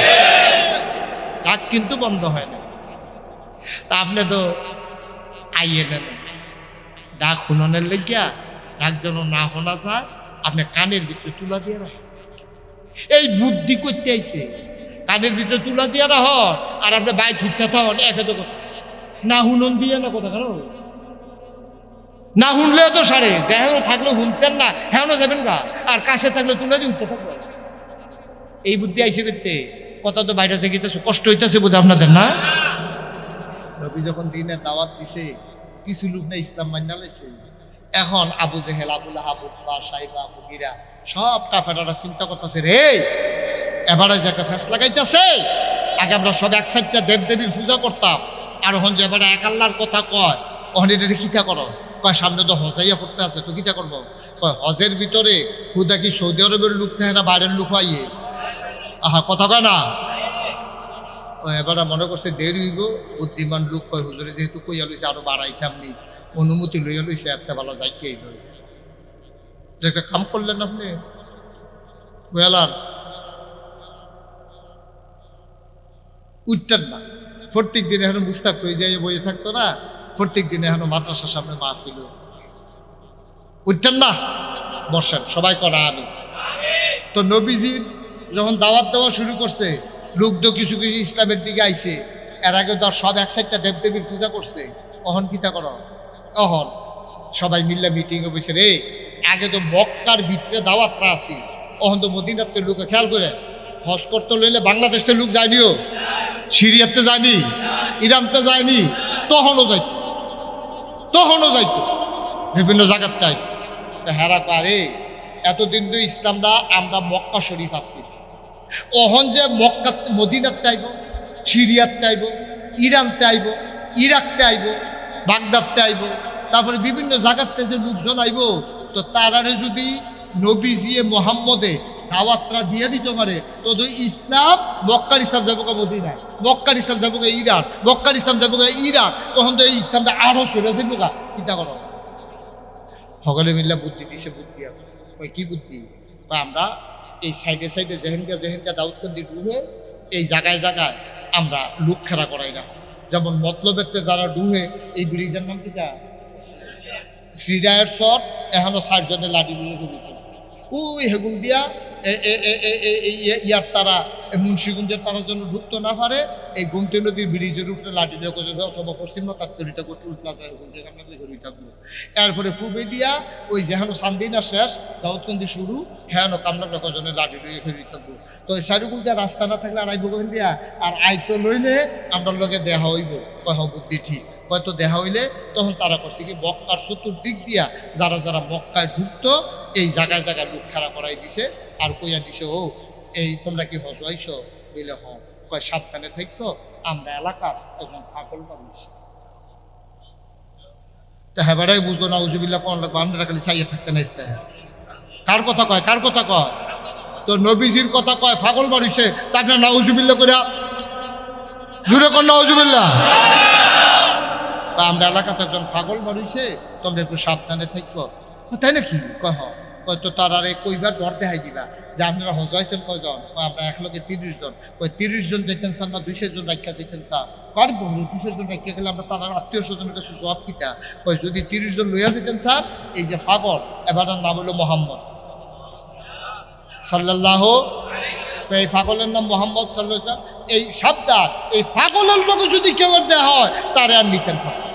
ডাক কিন্তু বন্ধ হয় না। তা আপনি তো আইয়ে নেন ডাক শুনানোর লেগিয়া, ডাক যেন না শোনা যায়, আপনি কানের ভিতরে তুলা দিয়ে রাখেন। এই বুদ্ধি করতে আইছে, কানের ভিতরে তুলা দিয়ে রাখ, আর আপনি বাইক ঘুরতে থাকেন একে তো কথা না শুনন দিয়ে না কথা কারো না শুনলেও তো সারে যেন থাকলে শুনতেন না, হ্যাঁ যাবেন গা, আর কাছে থাকলে তুলে দিয়ে উঠতে থাকবেন। এই বুদ্ধি আইসে করতে কথা তো বাইরে থেকে কষ্ট হইতেছে বোধ আপনাদের না? নবী যখন দিনের দাওয়াত দিছে, কিছু লোক না ইসলাম মান্না লাইছে। এখন আবু জেহেল, আবু লাহাব, উতবা, সাইবা, মুগিরা সব কাফেররা চিন্তা করতেছে, রে এবারে যে একটা ফেস লাগাইতেছে, আগে আমরা সব এক সাইডটা দেবদেবীর পূজা করতাম, আর ওখান যে এবারে এক আল্লাহর কথা কয়, ওখানে এটা কিতা করো? কয় সামনে তো হজাইয়া পড়তে আছে, তো কিতা করবো? কয় হজের ভিতরে খুদা কি সৌদি আরবের লোক থাকে না বাইরের লোক আইয়ে? আহা কথা কয় না। এবারে মনে করছে দেরি হইব, বুদ্ধিমান লোক কয় হুজুরে যেহেতু কইয়া লইছে আরো বাড়াইতাম নি, অনুমতি লইয়া লইছে, একটা ভালো যাইতেই লই। একটা কাম করলেন আপনি বুঝলাম, উঠতেন না। প্রত্যেক দিন এখন মুস্তাক হয়ে যাই বইয়ে থাকতো না, প্রত্যেক দিন এখন মাদ্রাসার সামনে মাহফিল, উঠতেন না, বসেন সবাই করা আমি। তো নবীজির যখন দাওয়াত দেওয়া শুরু করছে, লোক তো কিছু কিছু ইসলামের দিকে আইছে, এর আগে তো সব এক সাইডটা দেবদেবীর পূজা করছে। অহন কিতা করো? অহন সবাই মিল্লা মিটিংয়ে বসে, রে আগে তো মক্কার ভিতরে দাওয়াতরা আছে, অহন তো মদিনাতে লোকে খেয়াল করে হজ করতে লইলে বাংলাদেশতে লোক যায়নিও, সিরিয়াতে যায়নি, ইরানতে যায়নি, তখনও যাইতো বিভিন্ন জায়গার তাই। হেরা পারে এতদিন তো ইসলামটা আমরা মক্কা শরীফ আছি, অহন যে মক্কা মদিনাতে আইব, সিরিয়াতে আইব, ইরানতে আইব, ইরাকতে আইব, বাগদাদতে আইব, তারপরে বিভিন্ন জায়গাতে যে লোকজন আইব, তো তারারে যদি নবীজিয়ে মোহাম্মদে দাওয়াতরা দিয়ে দিতে পারে, তো ইসলাম মক্কার ইসলাম যাবো মদিনায়, মক্কার ইসলাম যাবো ইরান, মক্কার ইসলাম যাবো ইরাক, তখন তো এই ইসলামটা আরো চলে যাবো গা। চিন্তা করো, সকলে মিল্লা বুদ্ধি দিছে, বুদ্ধি আছে। কি বুদ্ধি? আমরা এই সাইডে সাইডে যেহেনকা দাউদকান্দি ডুবে এই জায়গায় জায়গায় আমরা লোক খেলা করাই না। যেমন মতলবেতে যারা ডুবে, এই ব্রিজের নাম কিটা শ্রীরায়ের চর, এখনো 60 জনের লাঠি নিয়ে ঘুরেছে, ওই হেগুল দিয়া ইয়ার তারা মুন্সিগঞ্জের তারার জন্য ঢুকতে না পারে, এই গোমতী নদীর ব্রিজের উপরে লাঠি দিয়ে যাবে, অথবা পশ্চিমা কাত্তরিটা করতে ঘুরে থাকবো। এরপরে পূর্বে দিয়া ওই যেহেনো চান্দিনা শেষ, দাউদকান্দি শুরু, হ্যাঁ কামলা কজনের লাঠি দিয়ে ঘুরে থাকবো। তো এই চারিকুল দিয়া রাস্তা না থাকলে আর আইব কোন দিয়া, আর আইতো লইলে আমরা লগে দেখা হইব। কহ বুদ্ধি ঠিক, হয়তো দেখা হইলে তখন তারা করছে কি, মক্কার চতুর্দিক দিয়া যারা যারা মক্কায় ঢুকতো এই জায়গায় জায়গায় লোক খাড়া করাই দিছে, আর কইয়া দিছে, ও এই তোমরা কি হজ হইছ? বলে হ। কয় সাবধানে থাকতো, আমরা এলাকার একজন পাগল মানুষ। তো হ্যাঁ বেড়াই বুঝতো না, উজুবিল্লা কোন লাগবো, আমরা খালি চাইয়া থাকতে না। কার কথা কয়? কার কথা কয়? তো নবীজির কথা কয়, পাগল মানুষে তার না নাউজুবিল্লা করে জুড়ে কর নাউজুবিল্লা। আমরা এলাকাতে একজন পাগল মানুষে, তোমরা একটু সাবধানে থাকবো। তাই নাকি? কয় হয়তো তার আর কইবার ডর দেখাই দিবা যে আপনারা হজ হয়েছেন কয়জন? আমরা একলগে 30 জন। কয় 30 জন যেতেন চান না 200 জন রাখা যেতেন চান? পারবো 200 জন রাখা গেলে আমরা তার আত্মীয় স্বজনের কাছে জবাব কিতা? কয় যদি 30 জন লইয়া যেতেন চান, এই যে পাগল, এবার নাম হলো মোহাম্মদ সাল্লাল্লাহু, এই পাগলের নাম মোহাম্মদ সাল্লাল্লাহু, এই সাবধান, এই পাগলের লোকে যদি কেউ দেওয়া হয় তারে আর নিতেন পাগল।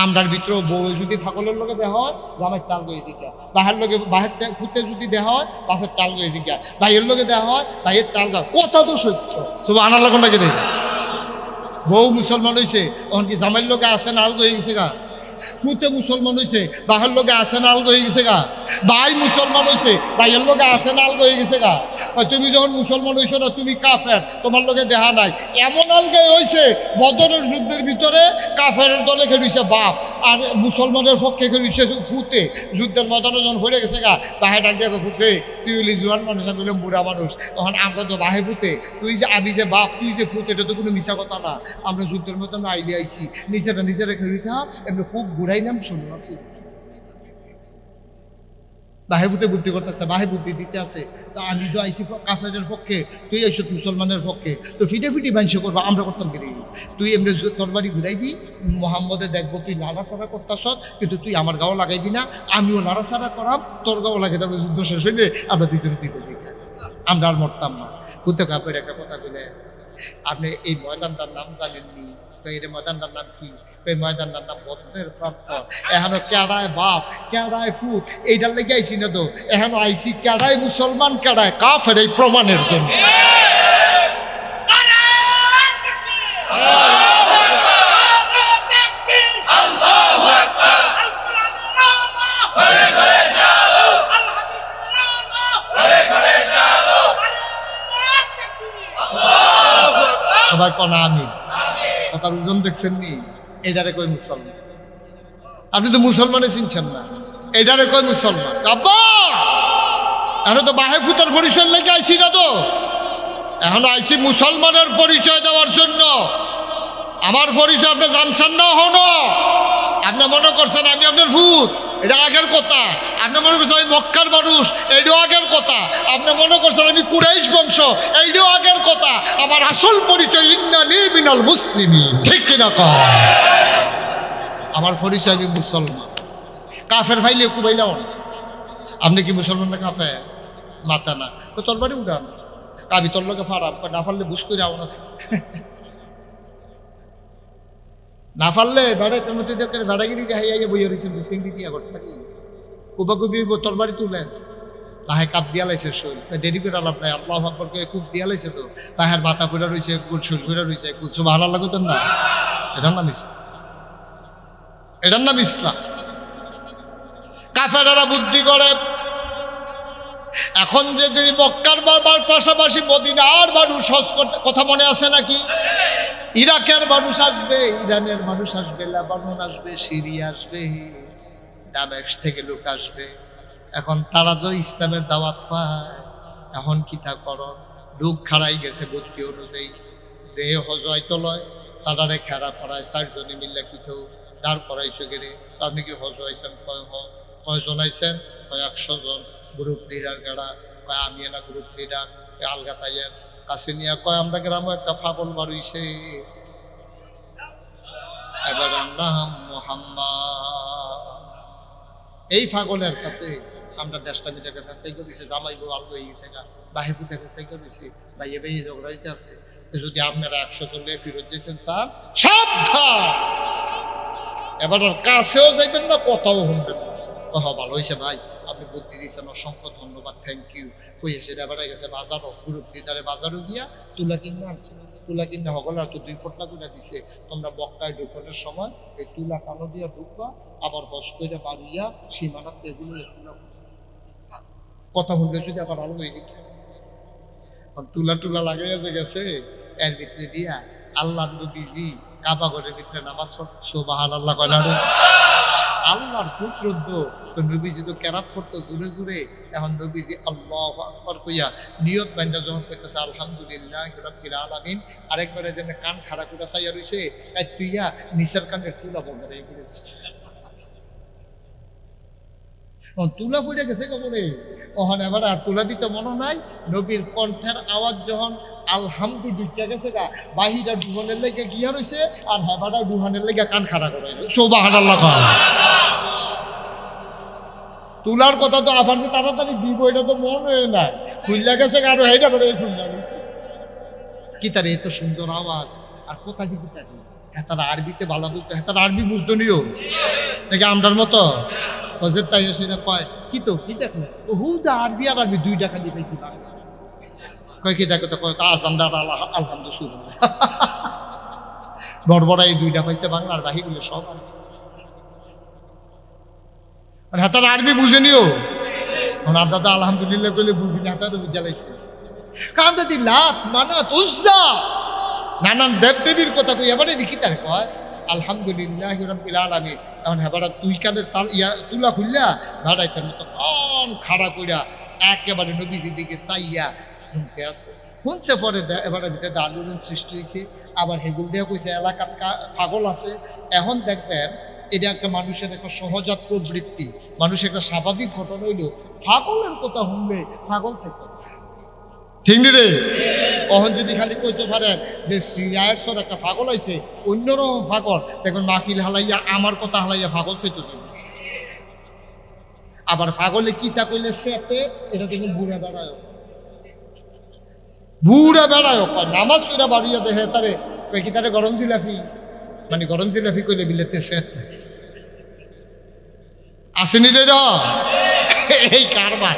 আমরার ভিতরেও বউ যদি পাগলের লোকে দেওয়া হয়, জামাই তাল গয়ে দিকা, বাহের লোকে বাহের ফুটে যদি দেওয়া হয়, বাপের তাল গয়ে দিকা, ভাইয়ের লোকে দেওয়া হয়, ভাইয়ের তাল গা। কথা তো সত্য, সব আনার লোক নাকি নেই। বউ মুসলমান হয়েছে, তখন কি জামাইয়ের লোকে আসে না আলগো হয়ে গেছে গা? ফুটে মুসলমান হয়েছে, বাহের লোকে আসে না আলগো হয়ে গেছে গা? ভাই মুসলমান হয়েছে, ভাইয়ের লোকে আসে না আলগো হয়ে গেছে গা? তুমি যখন মুসলমান হয়েছো না, তুমি কাফের, তোমার লোকে দেখা নাই। এমন আলগাই হয়েছে, বদরের যুদ্ধের ভিতরে কাফের দলে খেলছে বাপ, আর মুসলমানের পক্ষে ফুটে যুদ্ধের ময়দানে যখন হয়ে গেছে গা বাহে ডাক দিয়ে ফুটে তুই হলি জোয়ান মানুষ আমি বললাম বুড়া মানুষ তখন আমরা তো বাহে ফুটে তুই যে আমি যে বাপ তুই যে ফুটে এটা তো কোনো মিশা কথা না আমরা যুদ্ধের ময়দানে আইলে আইছি নিজেরা খেয়ে খা এমনি খুব ঘুরাই নাম শুনলাম বাহে বুদ্ধি বুদ্ধি করতেছে বাহে বুদ্ধি দিতে আছে তা আমি তো আইসি কাফেরের পক্ষে তুই আইসো মুসলমানের পক্ষে তো ফিটে বাংশ করবো আমরা করতাম কি তুই এমনি তরবারি ঘুরাইবি মোহাম্মদে দেখবো তুই নাড়াচাড়া করতেছ কিন্তু তুই আমার গাও লাগাইবি না আমিও নাড়াচাড়া করাম তোর গাও লাগাই তারপরে যুদ্ধ শেষ হইলে আমরা দুজনে দিতে দিই আমরা আর মরতাম না ফুটে কাপের একটা কথা বলে আপনি এই ময়দানটার নাম জানেননি তো এই ময়দানটার নাম কি এই ময়দানটার নাম বদরের প্রান্ত এখনো কেড়ায় বাপ কেড়ায় ফুট এইটার লেগে আইসি না তো এখনো আইসি কেড়ায় মুসলমান কেড়ায় কাফের এই প্রমাণের জন্য সবাই কনা আমি কথার ওজন দেখছেন নি এটারে কই মুসলমান আপনি তো মুসলমানে চিনছেন না এটারে কই মুসলমান আব্বা এখন তো বাহে ফুটার পরিচয় লেগে আইসি না তো এখন আইসি মুসলমানের পরিচয় দেওয়ার জন্য আমার পরিচয় আপনি জানছেন না হনো আপনি মনে করছেন আমি আপনার ভূত এটা আগের কথা আপনি মনে করছেন আমি মক্কার মানুষ এইটাও আগের কথা আপনি মনে করছেন আমি কুরাইশ বংশ এইটাও আগের কথা আমার আসল পরিচয় ইন্নানি মিনাল মুসলিমিন ঠিক কিনা কয় আমার পরিচয় আমি মুসলমান কাফের ভাইলে কুবাইলাও না আপনি কি মুসলমান না কাফের মাথা না তো তরবারি উঠান আমি তোর লোকে ফারাম না ফারলে বুঝ করে আমার আছে না পারলে বেড়া তেমতি দেখে বেড়াগিরি হাইয়া বইয়া রয়েছেন সিংড়ি দিয়া করতে থাকি কুবাকুবি তরবারি তুলেন তাহে কাপ দিয়া লাইছে শৈল দেরি করে আলাপ নাই আল্লাহ আকবরকে কুপ দিয়া লাইছে তো তাহের মাথা পুরা রয়েছে কুল শৈল পুরা রয়েছে কুল সুবহানাল্লাহ লাগতেন না এটার নাম ইসলাম এটার নাম ইসলাম কাফেরেরা বুদ্ধি করে এখন যে মক্কার বাবার পাশাপাশি মদিনার মানুষ হজ করতে কথা মনে আছে নাকি ইরাকের মানুষ আসবে ইরানের মানুষ আসবে লেবানন আসবে সিরিয়া আসবে দামেস্ক থেকে লোক আসবে এখন তারা তো ইসলামের দাওয়াত পায় এখন কি তা করো লোক খাড়াই গেছে বুদ্ধি অনুযায়ী যে হজ হয়তো লয় তারারে খেরা করায় 4 জনে মিল্লা কিন্তু দাঁড় করাইছো গেলে আপনি কি হজ হয়েছেন কয়জন আইছেন 100 জন গ্রুপ লিডার গাড়া কয় আমি না গ্রুপ লিডার আলগা তাইয়ের কাছে নিয়ে কয় আমরা গ্রামে একটা ফাগল বাড়ুইছে এবার নাম মোহাম্মদ এই ফাগলের কাছে আমরা দেশটা নিজেকে ফেসাই করেছি জামাই বউ আলু হয়ে গেছে গা বাহিপুতে ফেসাই করেছি ভাইয়ে ভাইয়ে ঝগড়াইতে আছে যদি আপনারা 100 চলে ফেরত যেতেন স্যার সাবধান এবার কাছেও যাইবেন না কথাও শুনবেন না কথা ভালো হয়েছে ভাই আপনি বুদ্ধি দিয়েছেন অসংখ্য ধন্যবাদ থ্যাংক ইউ কইয়ে সেটা বেড়াই গেছে বাজারও গ্রুপ লিডারে বাজারও দিয়া তুলা কিনে আনছে তুলা কিনে হগল আর তো 2 ফোটলা করে দিছে তোমরা বক্কায় ঢুকানোর সময় এই তুলা কানো দিয়া ঢুকবা আবার হস করে বাড়িয়া সীমানাতে এগুলো তুলা কথা শুনলে যদি আবার আলো হয়ে যেত তুলা টুলা লাগাইয়া গেছে এর ভিতরে দিয়া আল্লাহ নবীজি কাবা ঘরের ভিতরে নামাজ সুবহানাল্লাহ কয় না আল্লাহর পুত্র তো নবীজি তো কেরাত পড়তো জোরে জোরে এখন নবীজি আল্লাহু আকবার কইয়া নিয়ত বান্দা যখন কইতেছে আলহামদুলিল্লাহ রাব্বিল আলামিন আরেকবারে যেন কান খাড়া করে চাইয়া রইছে তাই তুইয়া নিচের কানের তুলা বন্ধ হয়ে গেছে তুলা পড়ে গেছে কবরে ওখানে এবার আর তুলা দিতে মনে নাই নবীর কণ্ঠের আওয়াজ যখন আলহামদুলিল্লাহ গেছে গা বাহিরা ডুহানের লেগে গিয়া রয়েছে আর হেবাটা ডুহানের লেগে কান খাড়া করে সুবহানাল্লাহ তুলার কথা তো আবার যে তাড়াতাড়ি দিব এটা তো মন হয়ে না খুললা গেছে আরো হেটা করে খুললা গেছে কি তার এত সুন্দর আওয়াজ আর কোথায় কি তার হেতার আরবিতে ভালো বলতো হেতার আরবি বুঝতো নিও নাকি আমরার মতো হজের তাই সেটা কয় কি তো কি দেখো হুদা আরবি আর আরবি 2 টাকা দিয়ে পাইছি কয় কি দেখো তো কয় আজানটা আলহামদুলিল্লাহ বড় এই 2টা পাইছে বাংলার বাহিগুলো সব আর হাতার আরবি বুঝে নিও ওনার দাদা আলহামদুলিল্লাহ কইলে বুঝিনি হাতা তো বুঝালাইছে কারণ যদি লাত মানাত উজ্জা নানান দেবদেবীর কথা কই এবারে লিখি তার কয় আলহামদুলিল্লাহি রাব্বিল আলামিন। এখন হেবাটা দুই কানের তুলা খুললা ভাড়াইতার মতো কন খাড়া কইরা একেবারে নবীজির দিকে চাইয়া শুনতে আছে। শুনছে পরে এবারে ভিতরে আলোড়ন সৃষ্টি হয়েছে। আবার হেগুল দিয়ে কইছে এলাকার পাগল আছে। এখন দেখবেন এটা একটা মানুষের একটা সহজাত প্রবৃত্তি, মানুষের একটা স্বাভাবিক ঘটনা হইল পাগলের কথা শুনলে পাগল থেকে ঠিক নি রে। অহন যদি খালি কইতে পারেন যে শ্রীরায়ের একটা পাগল আইছে অন্যরকম পাগল, দেখবেন মাহফিল হালাইয়া আমার কথা হালাইয়া পাগল চেতে দেবে। আবার পাগলে কিতা কইলে সেতে এটা দেখুন বুড়া বেড়ায়, বুড়া বেড়ায় নামাজ পড়া বাড়িয়া দেখে তারে কি তারে গরম জিলাপি, মানে গরম জিলাপি কইলে বিলেতে সেত আসেনি রে। এই কারবার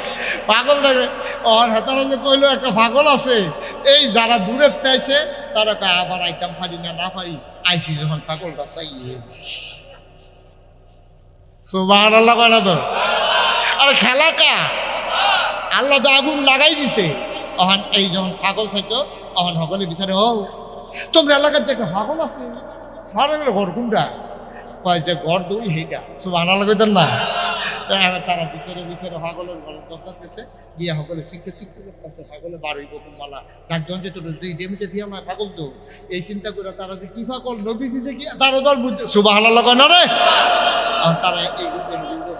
পাগল দেখে ওর হাতারা যে কইলো একটা পাগল আছে, এই যারা দূরের চাইছে তারা আবার আইতাম পারি না না পারি আইসি যখন পাগলটা চাইয়ে সুবহানাল্লাহ কয় না তো। আরে খেলা কা আল্লাহ তো আগুন লাগাই দিছে। অহন এই যখন পাগল চাইতো অহন সকলে বিচারে ও তোমরা এলাকার যে একটা পাগল আছে ঘর কোনটা কয় যে ঘর দুই সেইটা সুবহানাল্লাহ কইতেন না। তারা বিচারে বিচারে পাগলের ঘরের দরকার দিয়েছে গিয়া সকলে শিখতে শিখতে করতে পাগলে বাড়ি বকুম মালা ডাকজন যে তোর ডেমিটে দিয়া নয় পাগল তো এই চিন্তা করে তারা যে কি পাগল নবীজি যে কি তারা দল বুঝছে সুবহানাল্লাহ কয় না রে। তারা এই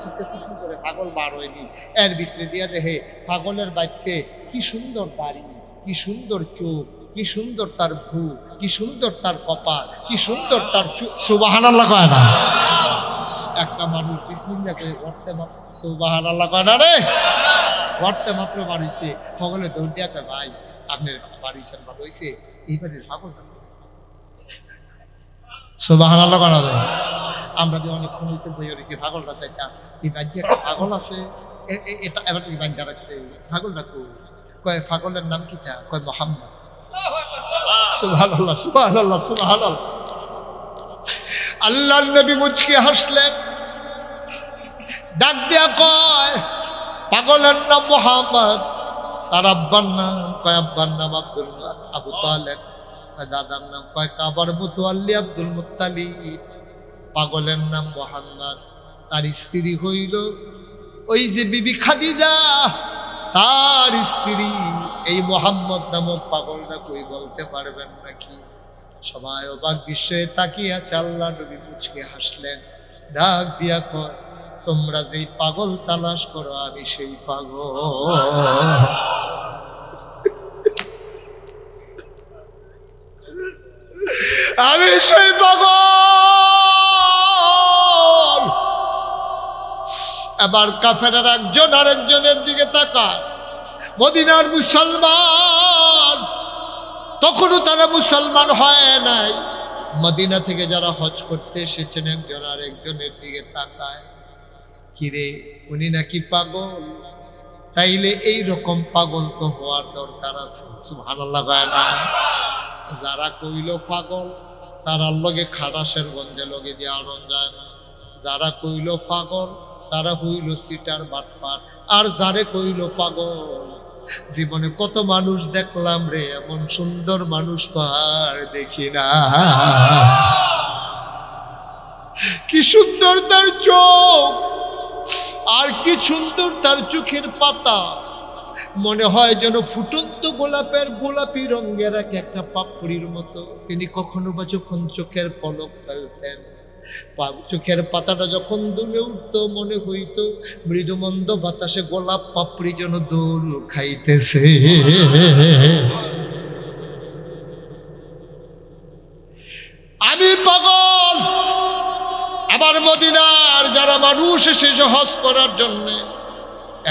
শিখতে শিখতে করে পাগল বার হয়নি। এর ভিতরে দিয়া দেখে পাগলের বাড়িতে কি সুন্দর দাড়ি, কি সুন্দর চোখ, কি সুন্দর তার ভ্রু, কি সুন্দর তার কপাল, কি সুন্দর তার সুবহানাল্লাহ কয় না। একটা মানুষ বিসমিল্লাহ করে ঘরতে মাত্র সুবহানাল্লাহ কয় না রে, ঘরতে মাত্র বাড়িছে সকলে দৌড় দিয়া কয় ভাই আপনার বাড়িছেন ভালো হয়েছে এইবারে পাগল সুবহানাল্লাহ কয় না। আমরা যে অনেকক্ষণ হয়েছে বই হয়েছি পাগলটা চাইতাম এই রাজ্যে একটা পাগল আছে এটা এবার এই বাঞ্জা রাখছে পাগলটা কয় পাগলের নাম কিটা কয় মোহাম্মদ। সুবহানাল্লাহ সুবহানাল্লাহ সুবহানাল্লাহ। আল্লাহর নবী মুচকি হাসলেন, ডাক দিয়া কয় পাগলের নাম মোহাম্মদ, তার আব্বার নাম কয় আব্বার নাম আবু তালেব, দাদার নাম কয় কাবার মুতাওয়াল্লি আব্দুল মুত্তালিব। পাগলের নাম মোহাম্মদ, তার স্ত্রী হইল ওই যে বিবি খাদিজা, তার স্ত্রী। এই মোহাম্মদ নামক পাগলটা কই বলতে পারবেন নাকি? সবাই অবাক বিস্ময়ে তাকিয়ে আছে। আল্লাহ নবী মুচকে হাসলেন, ডাক দিয়া কয় তোমরা যেই পাগল তালাশ করো আমি সেই পাগল। আমি সেই পাগল। এবার কাফেরের একজন আরেকজনের দিকে তাকায়। মদিনার মুসলমান তখনও তারা মুসলমান হয় নাই। মদিনা থেকে যারা হজ করতে এসেছেন একজন আরেকজনের দিকে তাকায়, কিরে উনি নাকি পাগল, তাইলে এই রকম পাগল তো হওয়ার দরকার আছে। সুবহানাল্লাহ কয় না। যারা কইল পাগল তারার লগে খাটাসের গন্ধে লগে দিয়ে আড়ন যায় না। যারা কইল পাগল তারা হইল সিটার বাটপার। আর যারে কইল পাগল জীবনে কত মানুষ দেখলাম রে, এমন সুন্দর মানুষ তো আর দেখি না। কি সুন্দর তার চোখ, আর কি সুন্দর তার চোখের পাতা, মনে হয় যেন ফুটন্ত গোলাপের গোলাপি রঙের একটা পাপড়ির মতো। তিনি কখনো বা যখন চোখের পলক ফেলতেন, চোখের পাতাটা যখন দুলে উঠত মনে হইত মৃদুমন্দ বাতাসে গোলাপ পাপড়ি যেন দোল খাইতেছে। আমি পাগল। আবার মদিনার যারা মানুষ এসেছে হজ করার জন্য,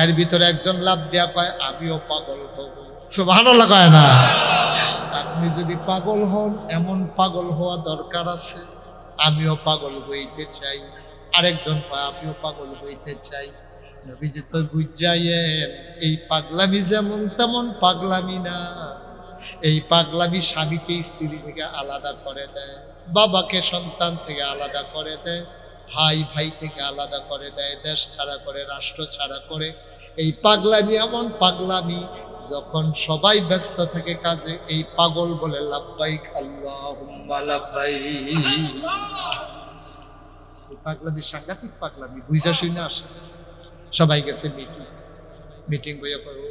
এর ভিতরে একজন লাভ দেয়া পায় আমিও পাগল হব। সুবহানাল্লাহ কয় না। আপনি যদি পাগল হন, এমন পাগল হওয়া দরকার আছে। আমিও পাগল হইতে চাই। আরেকজন পায় আমিও পাগল হইতে চাই। নবীজি তো বুঝাইয়েন এই পাগলামি যেমন তেমন পাগলামি না। এই পাগলামি স্বামীকে স্ত্রী থেকে আলাদা করে দেয়, বাবাকে সন্তান থেকে আলাদা করে দেয়, ভাই ভাই থেকে আলাদা করে দেয়, দেশ ছাড়া করে, রাষ্ট্র ছাড়া করে। এই পাগলামি এমন পাগলামি যখন সবাই ব্যস্ত থাকে কাজে, এই পাগল বলে লাব্বাইক আল্লাহুম্মা লাব্বাইক। পাগলামি, সাংঘাতিক পাগলামি, বুঝা শুনে আসে। সবাই গেছে মিটিং বইয়া করো,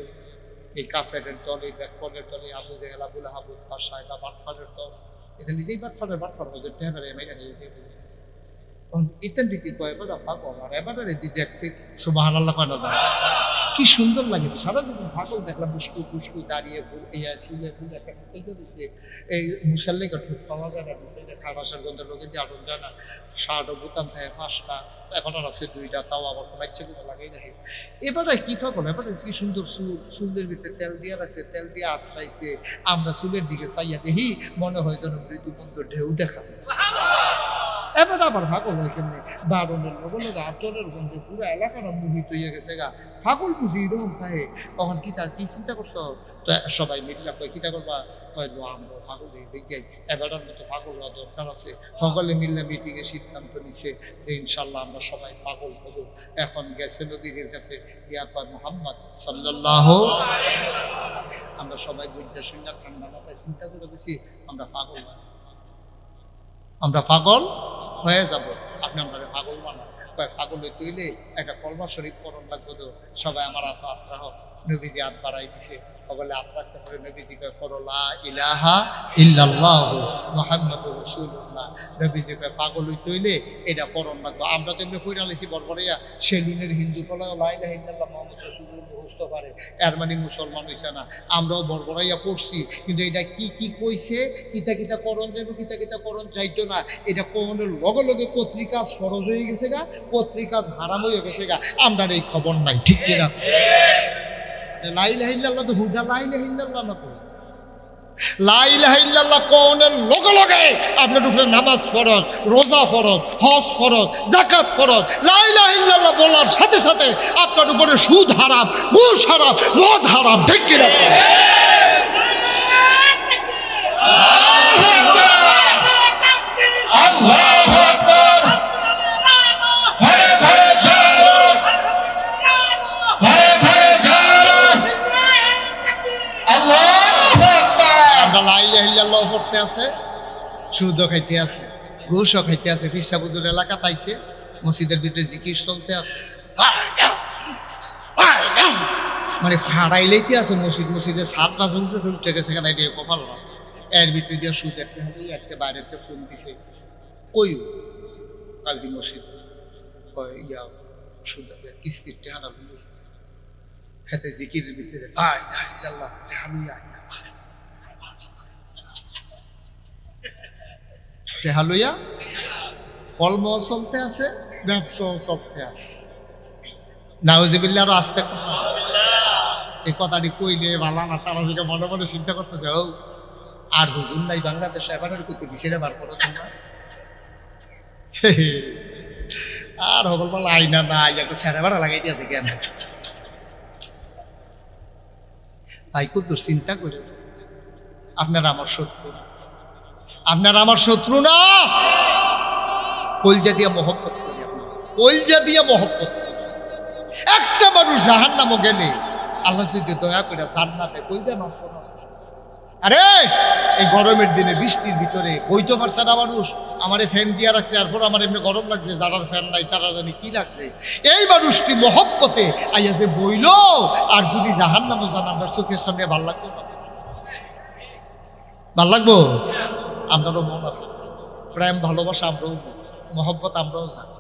এই কাফেরের দল, এই ব্যাকফলের দল, এই আবু জেহেল, আবুল আহাবুল পাশা, এটা বাটফারের দল, এটা নিজেই বাটফার হজর টেহারে মেয়েরা ইতেন দিকে কয় এবার পাগল, আর এবারে দেখতে সুবহানাল্লাহ কয় না, কি সুন্দর লাগে। সারা জীবন পাগল দেখলাম বুসকু বুসকু দাঁড়িয়ে চুলে ফুলে একটা দিচ্ছে, এই মুসাল্লি ঠুক পাওয়া যায় না, খাবাসার গন্ধ লোকে দিয়ে আটন যায় না, শার্ট ও বোতাম থাকে 5টা, এখন আর আছে 2টা, তাও আবার কোনো ইচ্ছে করে লাগাই না। এবারে কি পাগল, এবারে কি সুন্দর চুলের ভিতরে তেল দিয়ে রাখছে, তেল দিয়ে আশ্রাইছে। আমরা চুলের দিকে চাইয়া দেখি, মনে হয় যেন মৃদুবন্ধ ঢেউ দেখা। এবার আবার পাগল হয় কেমনি, বারণের লগে লগে আতরের গন্ধে পুরো এলাকাটা মোহিত হইয়া গেছে গা। পাগল বুঝি এরকম থাকে, তখন কি চিন্তা করছো? তো সবাই মিললা কয় কিতা করবা, কয় আমরা পাগল দেখে এবারের মতো পাগল হওয়া দরকার আছে। সকলে মিললে মিটিংয়ে সিদ্ধান্ত নিছে যে ইনশাল্লাহ আমরা সবাই পাগল হব। এখন গেছে নবীদের কাছে, ইয়া কয় মুহাম্মদ সাল্লাল্লাহু, আমরা সবাই বুঝতে শুনে ঠান্ডা মাথায় চিন্তা করে বসি, আমরা পাগল হয়ে যাব, আপনি আমরা পাগল বানান। কয় পাগল তৈলে একটা কলমা শরীফ পড়ন লাগবো তো। সবাই আমার আত্মা হোক, নবীজি হাত বাড়াই দিছে, সকলে আত্মা করে নবীজি কয় করো লা ইলাহা ইল্লাল্লাহু মুহাম্মাদুর রাসূলুল্লাহ। নবীজি কয় পাগল তৈলে এটা পড়ন লাগবো। আমরা তো এমনি কইরা লাইছি বরবরিয়া, সেলুনের হিন্দু কলা লা ইলাহা ইল্লাল্লাহ মুহাম্মাদুর রাসূলুল্লাহ বুঝতে পারে, এর মানে মুসলমান হইছে না। আমরাও বরবরাইয়া পড়ছি, কিন্তু এটা কি কি কইছে, কিতা করণ যাইব, কিতা করণ যাইতো না, এটা কোনের লগে লগে পত্রিকা ফরজ হয়ে গেছে গা, পত্রিকা হারাম হয়ে গেছে গা, আমরা এই খবর নাই। ঠিক কিনা? লা ইলাহা ইল্লাল্লাহ তো হুদা লা ইলাহা ইল্লাল্লাহ না, তো লা ইলাহা ইল্লাল্লাহ কোনের লগে লগে আপনার উপরে নামাজ ফরজ, রোজা ফরজ, হজ ফরজ, যাকাত ফরজ। লা ইলাহা ইল্লাল্লাহ বলার সাথে সাথে আপনার উপরে সুদ হারাম, ঘুষ হারাম, মদ হারাম। ঠিক কিনা? পড়তে আছে, সুদও খাইতে আছে, ঘুষও খাইতে আছে, পিসাবুদুর এলাকা পাইছে, মসজিদের ভিতরে জিকির চলতে আছে, মানে ফাড়াইলেইতে আছে মসজিদে ছাত্রা চলতে গেছে কেন, এটা কপাল না। এর ভিতরে দিয়ে সুদ একটা বাইরেতে ফোন দিছে, কই কালকে মসজিদ ইয়া সুদ কিস্তির টেহারা বুঝেছে, খেতে জিকিরের ভিতরে টেহালইয়া কলম চলতে আছে, ব্যবসাও চলতে আছে। নাউজুবিল্লাহ, আরো আসতে এই কথাটি কইলে ভালো না, তারা যেটা মনে মনে চিন্তা করতেছে, ও আর হুজুর নাই বাংলাদেশে, এবার করতে দিছে বার করো তোমরা। আর হবল বলা আইনা নাই, একটা ছেড়ে ভাড়া লাগাই দিয়েছে কেন ভাই? কত চিন্তা করে, আপনারা আমার শত্রু, আপনারা আমার শত্রু না। কলজা দিয়া মহব্বত করি, কলজা দিয়া মহব্বত। একটা মানুষ জাহান্নামে গেলে আল্লাহ যদি দয়া করে জান্নাতে কলজা নষ্ট না। আরে এই গরমের দিনে বৃষ্টির ভিতরে বইতে পারছে না মানুষ, আমারে ফ্যান দিয়া রাখছে, এরপর আমার এমনি গরম লাগছে, যারার ফ্যান নাই তারা জানি কি লাগছে। এই মানুষটি মহব্বতে আইয়া যে বইল, আর যদি জাহান্নামে যান, আমরা চোখের সামনে ভাল লাগবে, ভাল লাগবো। আমরাও মন আছে, প্রেম ভালোবাসা আমরাও বুঝি, মহব্বত আমরাও জানি।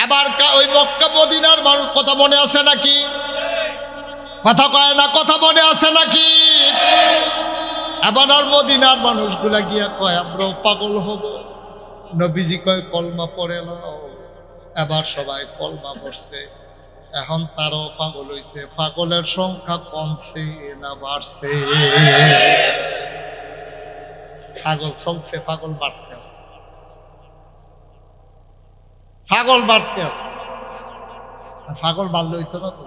এবার ওই মক্কা মদিনার মানুষ কথা মনে আছে নাকি? কথা কয় না, কথা মনে আছে নাকি? এবার আর মদিনার মানুষগুলা গিয়া কয় আমরাও পাগল হব। নবীজি কয় কলমা পড়ে নাও। এবার সবাই কলমা পড়ছে। এখন তারও পাগল হইছে। পাগলের সংখ্যা কমছে না বাড়ছে? পাগল চলছে, পাগল বাড়তে আছে, পাগল বাড়তে আছে। পাগল বাড়লে হইতো না তো,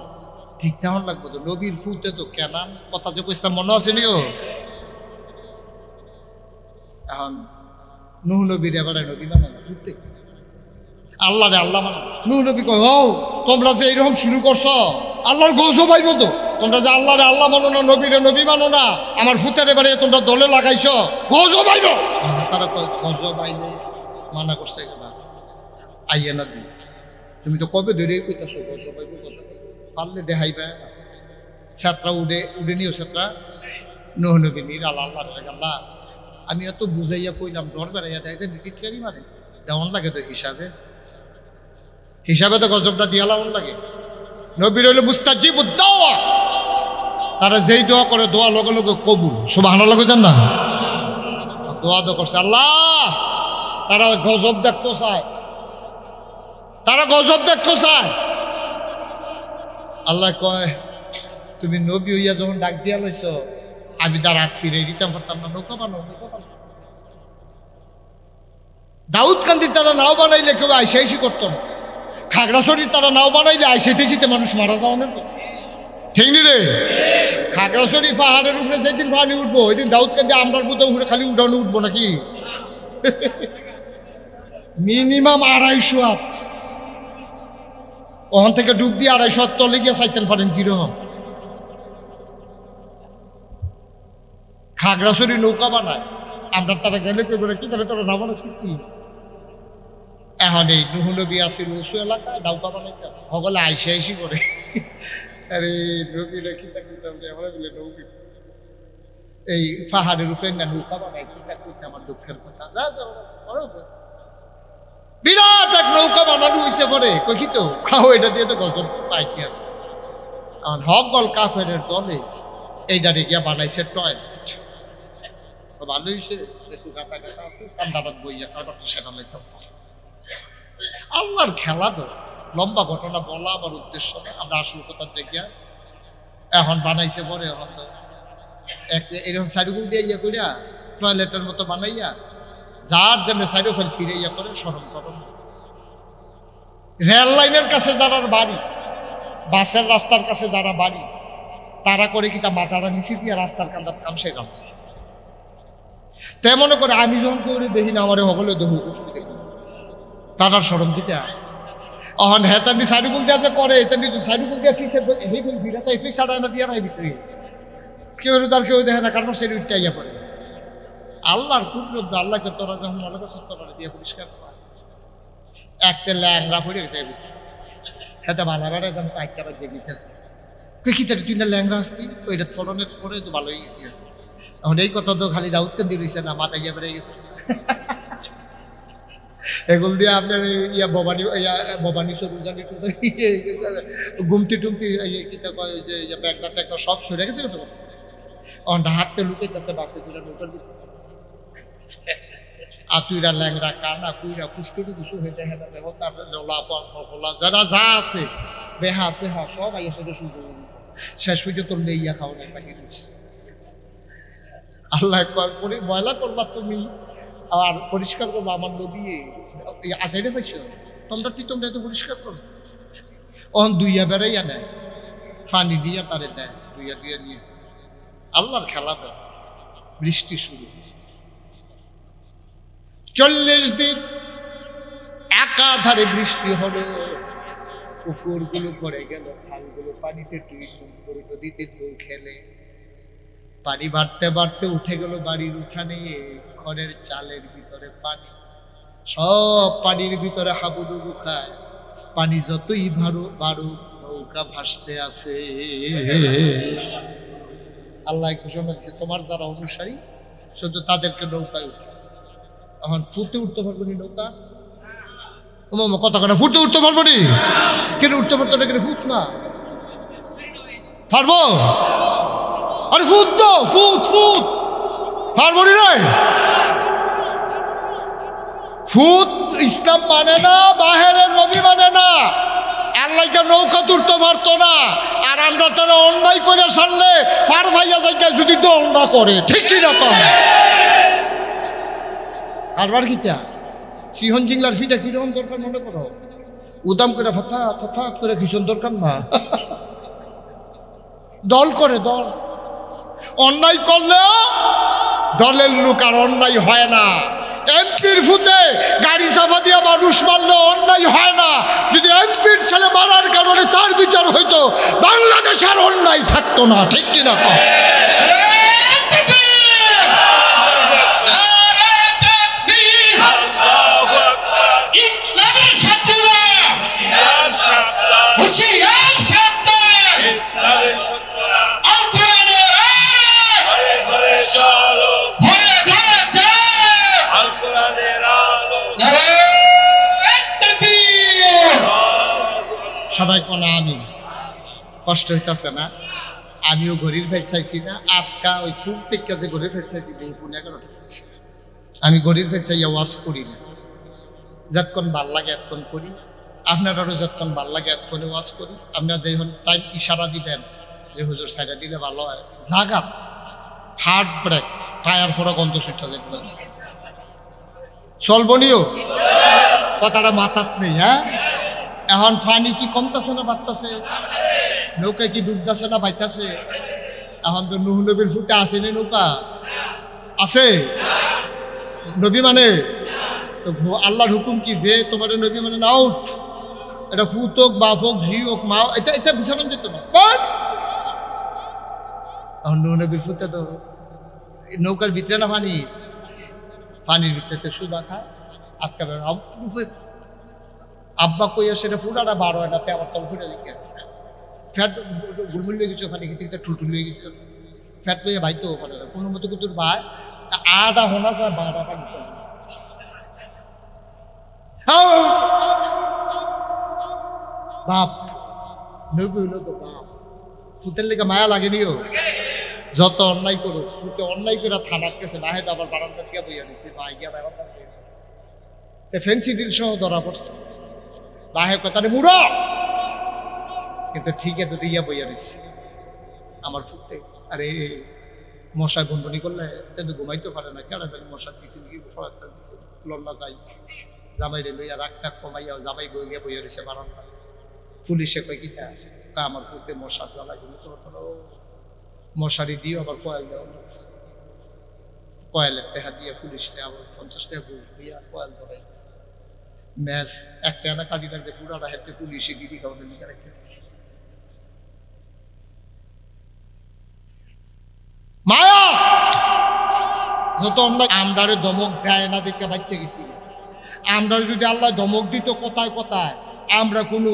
ঠিক তেমন লাগবে তো। নবীর ফুটে তো কেন কথা যে কইতাম মনে আছে নিও। এখন নূহ নবীর এবারে নবী বানানো ফুটে, আল্লাহ রে আল্লাহ মানে নূহ নবী কয়, ও তোমরা যে এইরকম শুরু করছো, আল্লাহর গজব আইব তো। তোমরা যে আল্লাহ রে আল্লাহ মানো না, নবী রে নবী মানো না, আমার ফুতের এবারে তোমরা দলে লাগাইছো, গজব আইব। তারা কয় গজব আইলে মানা করছে না, আইয়ে না দিই। তুমি তো কবে ধরে কইতাছো গজব আইব, গজব পারলে দেখাইবে। ছাত্রা উড়ে নিও ছাত্রা নূহ নবী নির আল্লাহ আল্লাহ আমি এত বুঝাইয়া কইলাম, ডর বেড়াইয়া দেয় টিটকারি মানে দেওয়ান লাগে তো হিসাবে তো গজবটা দিয়া লাউন লাগে। নবীর হইল মুস্তাজিবুদ দাওয়া, তারা যেই দোয়া করে দোয়া লগে লগে কবুল। সুবহানাল্লাহ কইতেন না? দোয়া তো করছে আল্লাহ। তারা গজব দেখতে চায়, তারা গজব দেখতে চায়। আল্লাহ কয়, তুমি নবী হইয়া যখন ডাক দিয়া লইছ, আমি তার হাত ফিরে দিতাম পারতাম না, নৌকা বানো। দাউদ কান্দির তারা নাও বানাইলে কেউ আইসাইসি করতো না, খাগড়াছড়ির তারা নাও বানাইলে আইসাইতেছিতে মানুষ মারা যাও না, ঠিক নি রে? খাগড়াছড়ি পাহাড়ের উপরে যেদিন পানি উঠবো ওই দিন দাউদ কান্দি আমরার মতো উপরে খালি উঠানো উঠবো নাকি? মিনিমাম 250 হাত ওখান থেকে ডুব দিয়ে 250 হাত তলে গিয়ে চাইতেন পারেন কিরকম। খাগড়াছড়ি নৌকা বানায়, আমরা তারা গেলে কই করে কি তাহলে তারা না বানাচ্ছে কি? এখন এই নূহ নবী আসিল উঁচু এলাকায় নৌকা বানাইতে আছে, সকলে আইসি করে। আরে নবীরা কিতা করতে আমরা বলে নৌকি এই পাহাড়ের উপরে না নৌকা বানাই, কিতা করতে আমার দুঃখের কথা। বিরাট এক নৌকা বানানো হয়েছে পরে কই কি তো খাও, এটা দিয়ে তো গজব পাইতে আছে। এখন হক গল কাফেরের দলে এইটারে গিয়া বানাইছে টয়লেট। ভালো হয়েছে গাতা গাতা আছে, কান্দাবাদ বইয়া কারবার তো সেটা লাইতে। আল্লাহর খেলা তো লম্বা ঘটনা বলা আমার উদ্দেশ্য না, আমরা আসল কথার জায়গা এখন বানাইছে পরে। এখন তো এরকম সাইডগুল দিয়ে ইয়া করিয়া টয়লেটের মতো বানাইয়া যার যেমনি সাইড ফেল ফিরে ইয়া করে সরম সরম। রেল লাইনের কাছে যারা বাড়ি, বাসের রাস্তার কাছে যারা বাড়ি, তারা করে কি তা মাথাটা নিচে দিয়ে রাস্তার কান্দার কাম সে কাম। তেমন করে আমি যখন করে দেখি না আমার সকলে দেখু অসুবিধা করি, তারা সরম দিতে অহন হ্যাঁ তার সাইডুকুল দিয়ে যে করে তেমনি সাইডুকুল দিয়ে ফিরে তাই ফিস ছাড়া না দিয়ে নাই ভিতরে কেউ তার কেউ দেখে না, কারণ সেটা উঠতে ইয়া পড়ে। আল্লাহর কুদরত, আল্লাহকে তোরা যখন মনে করছো তোরা দিয়ে পরিষ্কার করা একটা ল্যাংরা পড়ে গেছে, খেতে ভালো বেড়ে যখন একটা বাজে গিয়েছে কি তার তুই না ল্যাংরা আসতি ওইটা ফলনের পরে তো ভালো হয়ে গেছি। এখন এই কথা তো খালি দাউদকে দিয়ে রয়েছে না, মাথায় গিয়ে বেড়ে গেছে। এগুলো দিয়ে আপনার ইয়া ভবানী সরুজানি গুমতি টুমতি যে ব্যাগটা ট্যাগটা সব সরে গেছে তো হাতে লুকাইতেছে বাসে তুলে নৌকার ভিতরে। আতুইরা ল্যাংরা কানা কুইরা কুষ্ঠটি কিছু হয়ে দেখে না দেখো, তারপরে লোলা যারা যা আছে বেহা আছে হা সব আইয়া সেটা শুরু করে শেষ পর্যন্ত লেইয়া খাওয়া নেই বাকি। আল্লাহ ময়লা করবা তুমি আর পরিষ্কার করবো আমার নদী আসাইরে পাইছো তোমরা এত পরিষ্কার করো। অন দুইয়া বেড়াইয়া নেয় ফানি দিয়া তারে দেয়, দুইয়া নিয়ে আল্লাহর খেলা দেয়। বৃষ্টি শুরু 40 দিন একাধারে বৃষ্টি হলো, পুকুরগুলো পড়ে গেল, খালগুলো পানিতে টুই টুই করে নদীতে ঢেউ খেলে, পানি বাড়তে বাড়তে উঠে গেল বাড়ির উঠানে, ঘরের চালের ভিতরে পানি, সব পানির ভিতরে হাবুডুবু খায়। পানি যতই বাড়ুক নৌকা ভাসতে আছে। আল্লাহ ঘোষণা দিচ্ছে তোমার যারা অনুসারী শুধু তাদেরকে নৌকায় উঠে। এখন ফুটে উঠতে পারবো নি নৌকা, কথা কথা ফুটে উঠতে পারবো নি, কেন উঠতে পারতো না, কেন ফুট না পারবো? আরে ফুট তো ফুট পারবো নি রে। ফুট ইসলাম মানে না, বাহিরের নবী মানে না। আল্লাহকে নৌকা তুলতে পারতো না, আর আমরা তারা অন্যায় করে সারলে ফার ভাইয়া জায়গা যদি দল না করে, ঠিক কি রকম কারবার কিতা সিহন জিংলার ফিটা কিরকম দরকার মনে করো, উদাম করে ফথা করে ভীষণ দরকার না। দল করে দল অন্যায় করলেও দলের লোক আর অন্যায় হয় না। এমপির ফুতে গাড়ি চাপা দিয়া মানুষ মারলে অন্যায় হয় না। যদি এমপির ছেলে মারার কারণে তার বিচার হইতো, বাংলাদেশের অন্যায় থাকতো না। ঠিক কিনা? সবাই কোনা আমি কষ্ট হইতাছে না? আমিও ঘড়ির ফেল চাইছি না, আটকা ওই ফুল টেক্কা যে ঘড়ির ফেল চাইছি দেখি ফোন 11টা বাজছে। আমি ঘড়ির ফেল চাইয়া ওয়াজ করি না, যতক্ষণ ভাল লাগে এতক্ষণ করি। আপনারাও যতক্ষণ ভাল লাগে এতক্ষণে ওয়াজ করি। আপনারা যখন টাইম ইশারা দিবেন যে হুজুর সাইডে দিলে ভালো হয়, জাগাত হার্ট ব্রেক টায়ার ফোরা গন্ধ ছুটটা যেগুলো চলবনিও কথাটা মাথাত নেই। হ্যাঁ, এখন পানি কি কমতেছে না বাড়তেছে? নৌকা কি ডুবতেছে না বাইতেছে? এখন তো নুহ নবীর ফুটে আছে না, নৌকা আছে। নবী মানে আল্লাহর হুকুম কি যে তোমার নবী মানে আউট। এটা ফুত হোক, বাপ হোক, ঝি হোক, মা, এটা এটা বিছানো যেত না। এখন নুহ নবীর ফুটে তো নৌকার ভিতরে না পানি, পানির ভিতরে সুদা খায় আটকা বের। আব্বা কইয়া সেটা ফুটাটা 12টাতে আবার তল ফুটে দিকে ফ্যাট গুলমুল হয়ে গেছে, ওখানে খেতে ঠুলঠুল হয়ে গেছে। ফ্যাট লইয়া ভাইতো ওখানে কোনো মতো কুতুর ভাই আটা হোনা যায় 12টা পানি বাপ নবী হইল তো বাপ। ফুটের লেগে মায়া লাগেনিও? যত অন্যায় করো, ফুটে অন্যায় করে থানার কাছে বাহেদ আবার বারান্দা থেকে বইয়া দিছে, ভাই গিয়া বারান্দা ফেন্সিডিল সহ ধরা পড়ছে। বাহে কথাটা মুড়ো, কিন্তু ঠিক আছে দিয়া বইয়া দিছে আমার ফুটে। আরে মশা গন্ডনি করলে কিন্তু ঘুমাইতে পারে না, কেন মশা দিছে লন্না যাই জামাই রে লইয়া রাগ টাক কমাইয়া জামাই বই গিয়া বইয়া দিছে বারান্দা। পুলিশে কয় কিতা? আমার ফুটে মশার জ্বালা ঘুমতে হতো না, মশারি দিয়ে আবার কয়েল দেওয়া হয়েছে। কয়েলের টেহা দিয়ে পুলিশে আবার 50 টাকা ঘুষ দিয়া কয়েল ধরাই দিচ্ছে। ম্যাচ একটা আনা কাটি রাখতে পুরাটা হাতে পুলিশে গিরি খাওয়ানো লিখে রেখে দিচ্ছে। মায়া যত আমরারে ধমক দেয় না দেখে বাচ্চা গেছি। আমরা যদি আল্লাহ ধমক দিত কোথায় কোথায়, আমরা কোনো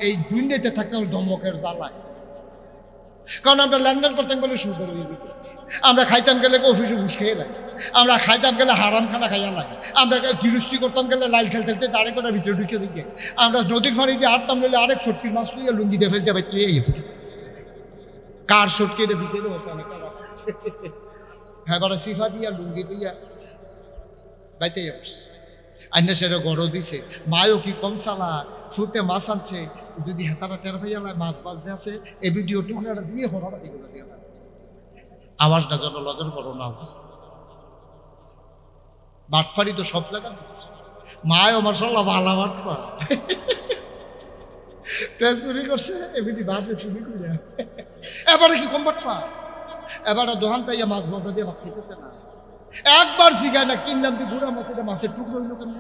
এই দুনিয়াতে থাকতাম ধমকের জ্বালায়। কারণ আমরা লেনদেন করতাম গেলে সুন্দর হয়ে দিত, আমরা খাইতাম গেলে অফিসে ঘুষ খেয়ে লাগে, আমরা খাইতাম গেলে হারাম খানা খাইয়া লাগে, আমরা গিরুস্তি করতাম গেলে লাল খেল খেলতে দাঁড়ে করে ভিতরে ঢুকে দিকে, আমরা নদীর ফাড়ি দিয়ে হাঁটতাম গেলে আরেক সটকির মাছ লইয়া লুঙ্গি দিয়ে ফেসে বাইতে এই কার সটকি এটা ভিতরে হ্যাঁ বারা সিফা দিয়া লুঙ্গি লইয়া বাইতে আইনা সেটা গড় দিছে। মায়ও কি কম সালা ফুতে মাছ আনছে, যদি হেতারা টের ভাইয়া মাছ বাজতে আছে এই ভিডিও টুকরাটা দিয়ে হরাটা এগুলো দিয়ে আওয়াজটা যেন লজর করো না। বাটফারি তো সব জায়গা, মায়ও মার্শাল্লাহ ভালো বাটফা চুরি করছে এমনি বাজে চুরি করে। এবারে কি কম বাটফা, এবারে দোকান পাইয়া মাছ ভাজা দিয়ে ভাত খেতেছে না। একবার শিখায় না কিনলাম তুই বুড়া মাছ, এটা মাছের টুকরো হইল কেন?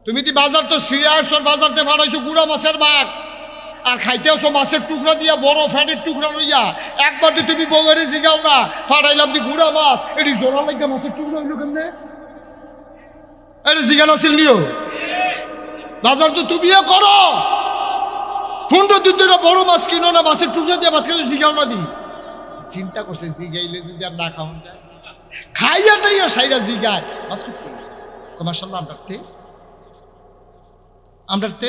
তুমি তো বাজার তো সিরিয়াস বাজারতে ভাড়াইছো গুড়া মাছের ভাগ, আর খাইতেছো মাছের টুকরা দিয়া বড় ফ্যাটের টুকরা লইয়া। একবার তো তুমি বউয়েরে জিগাও না ফাটাইলাম তুই গুড়া মাছ, এটি জোড়া লাগা মাছের টুকরা হইল কেমনে? এটা জিগান আসিল নিও বাজার তো তুমিও করো। 15 দিন ধরে বড় মাছ কিনো না, মাছের টুকরা দিয়ে ভাত খেলে জিগাও না দি। চিন্তা করছে জিগাইলে যদি আর না খাওয়ান যায়, খাইয়া টাইয়া সাইরা জিগায় মাছ করতে মার্শাল্লাহ আমরাতে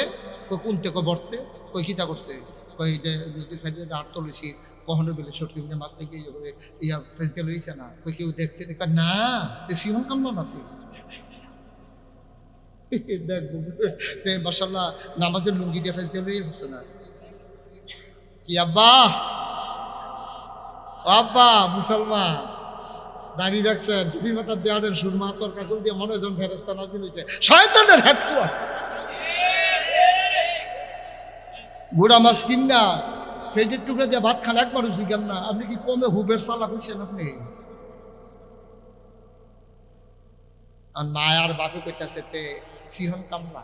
কোনতে বর্তে কই কিতা করছে কই যে হাত তুলেছি কখনো বেলে সটকি মাছ থেকে ইয়া ফেস গেল হইছে না, কই কেউ দেখছে না সিহন কামলা আছে দেখ মার্শাল্লাহ নামাজের লুঙ্গি দিয়ে ফেস গেল হচ্ছে না কি আব্বা আব্বা মুসলমান দাঁড়িয়ে রাখছেন টুপি মাথার দেওয়ারের সুরমা তোর কাছে দিয়ে মনে হয় ফেরেস্তা নাজিল হয়েছে শয়তানের হেডকোয়ার্টার। বুড়া মাছ কিনা ফেটের টুকরা দিয়ে ভাত খান একবারও জিগান না। আপনি কি কমে হুবের সালা হইছেন? আপনি আর মায়ার বাপে কইতাছে তে সিহন কামলা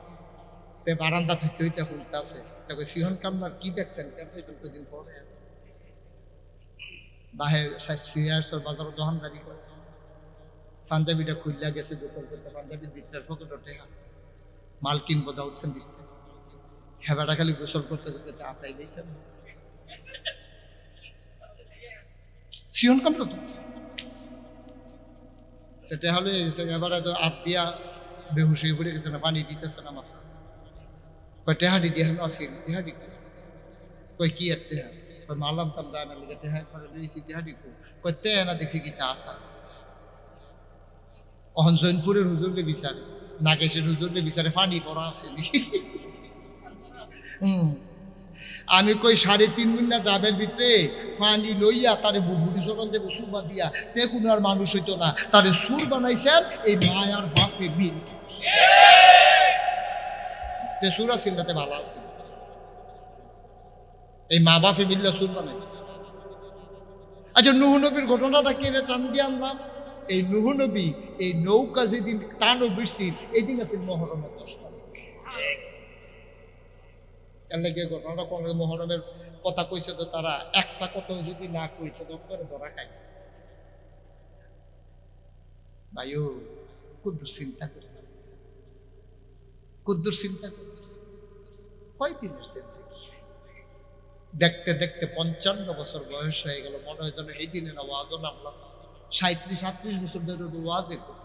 তে বারান্দা থেকে হইতে হুলতাছে তাকে সিহন কামলার কি দেখছেন কেমন দুদিন পরে বাহে সিরিয়াসর বাজার দোকানদারি করে পাঞ্জাবিটা খুললা গেছে গোসল করতে পাঞ্জাবির দিকটার পকেট ওঠে মাল কিনবো দাউদখান দিতে হেবাটা খালি গোসল করতে গেছে আটাই দিয়েছেন সিহন কামলা তো সেটা হলে এবারে তো আপ দিয়া বেহুশ হয়ে পড়ে গেছে না পানি দিতেছে না মাথা কয় টেহাডি দিয়ে আসেন টেহাডি কই কি আর টেহা কই মারলাম তাম দায় না লেগে টেহা করে লইছি টেহাডি কই তে না দেখছি কি তা অহন জৈনপুরের হুজুরকে বিচারে নাগেশের হুজুরকে বিচারে পানি পড়া আছে আমি কই 3.5 মিনিট ডাবের ভিতরে পানি লইয়া তারে বুড়ি সকাল দেবো সুরবা দিয়া তে কোনো আর মানুষ হইতো না তারে সুর বানাইছেন এই মায়ার বাপে মিল তে সুর আছিল তাতে ভালো আছে এই মা বাপে মিল্লা সুর বানাইছে আচ্ছা নূহ নবীর ঘটনাটা কেড়ে টান দিয়ে আনলাম এই নূহ নবী এই নৌকা যেদিন টানো বৃষ্টির এই দিন আছে মহরমের 10 তারিখ এর লাগে ঘটনাটা কোন মহরমের কথা কইছে তো তারা একটা কথা যদি না কইছে তো করে ধরা খায় ভাইও কুদ্দুর চিন্তা করে কয়দিনের চিন্তা দেখতে দেখতে 55 বছর বয়স হয়ে গেল মনে হয় যেন এই দিনে না ওয়াজও নামলাম 37-38 বছর ধরে ওয়াজে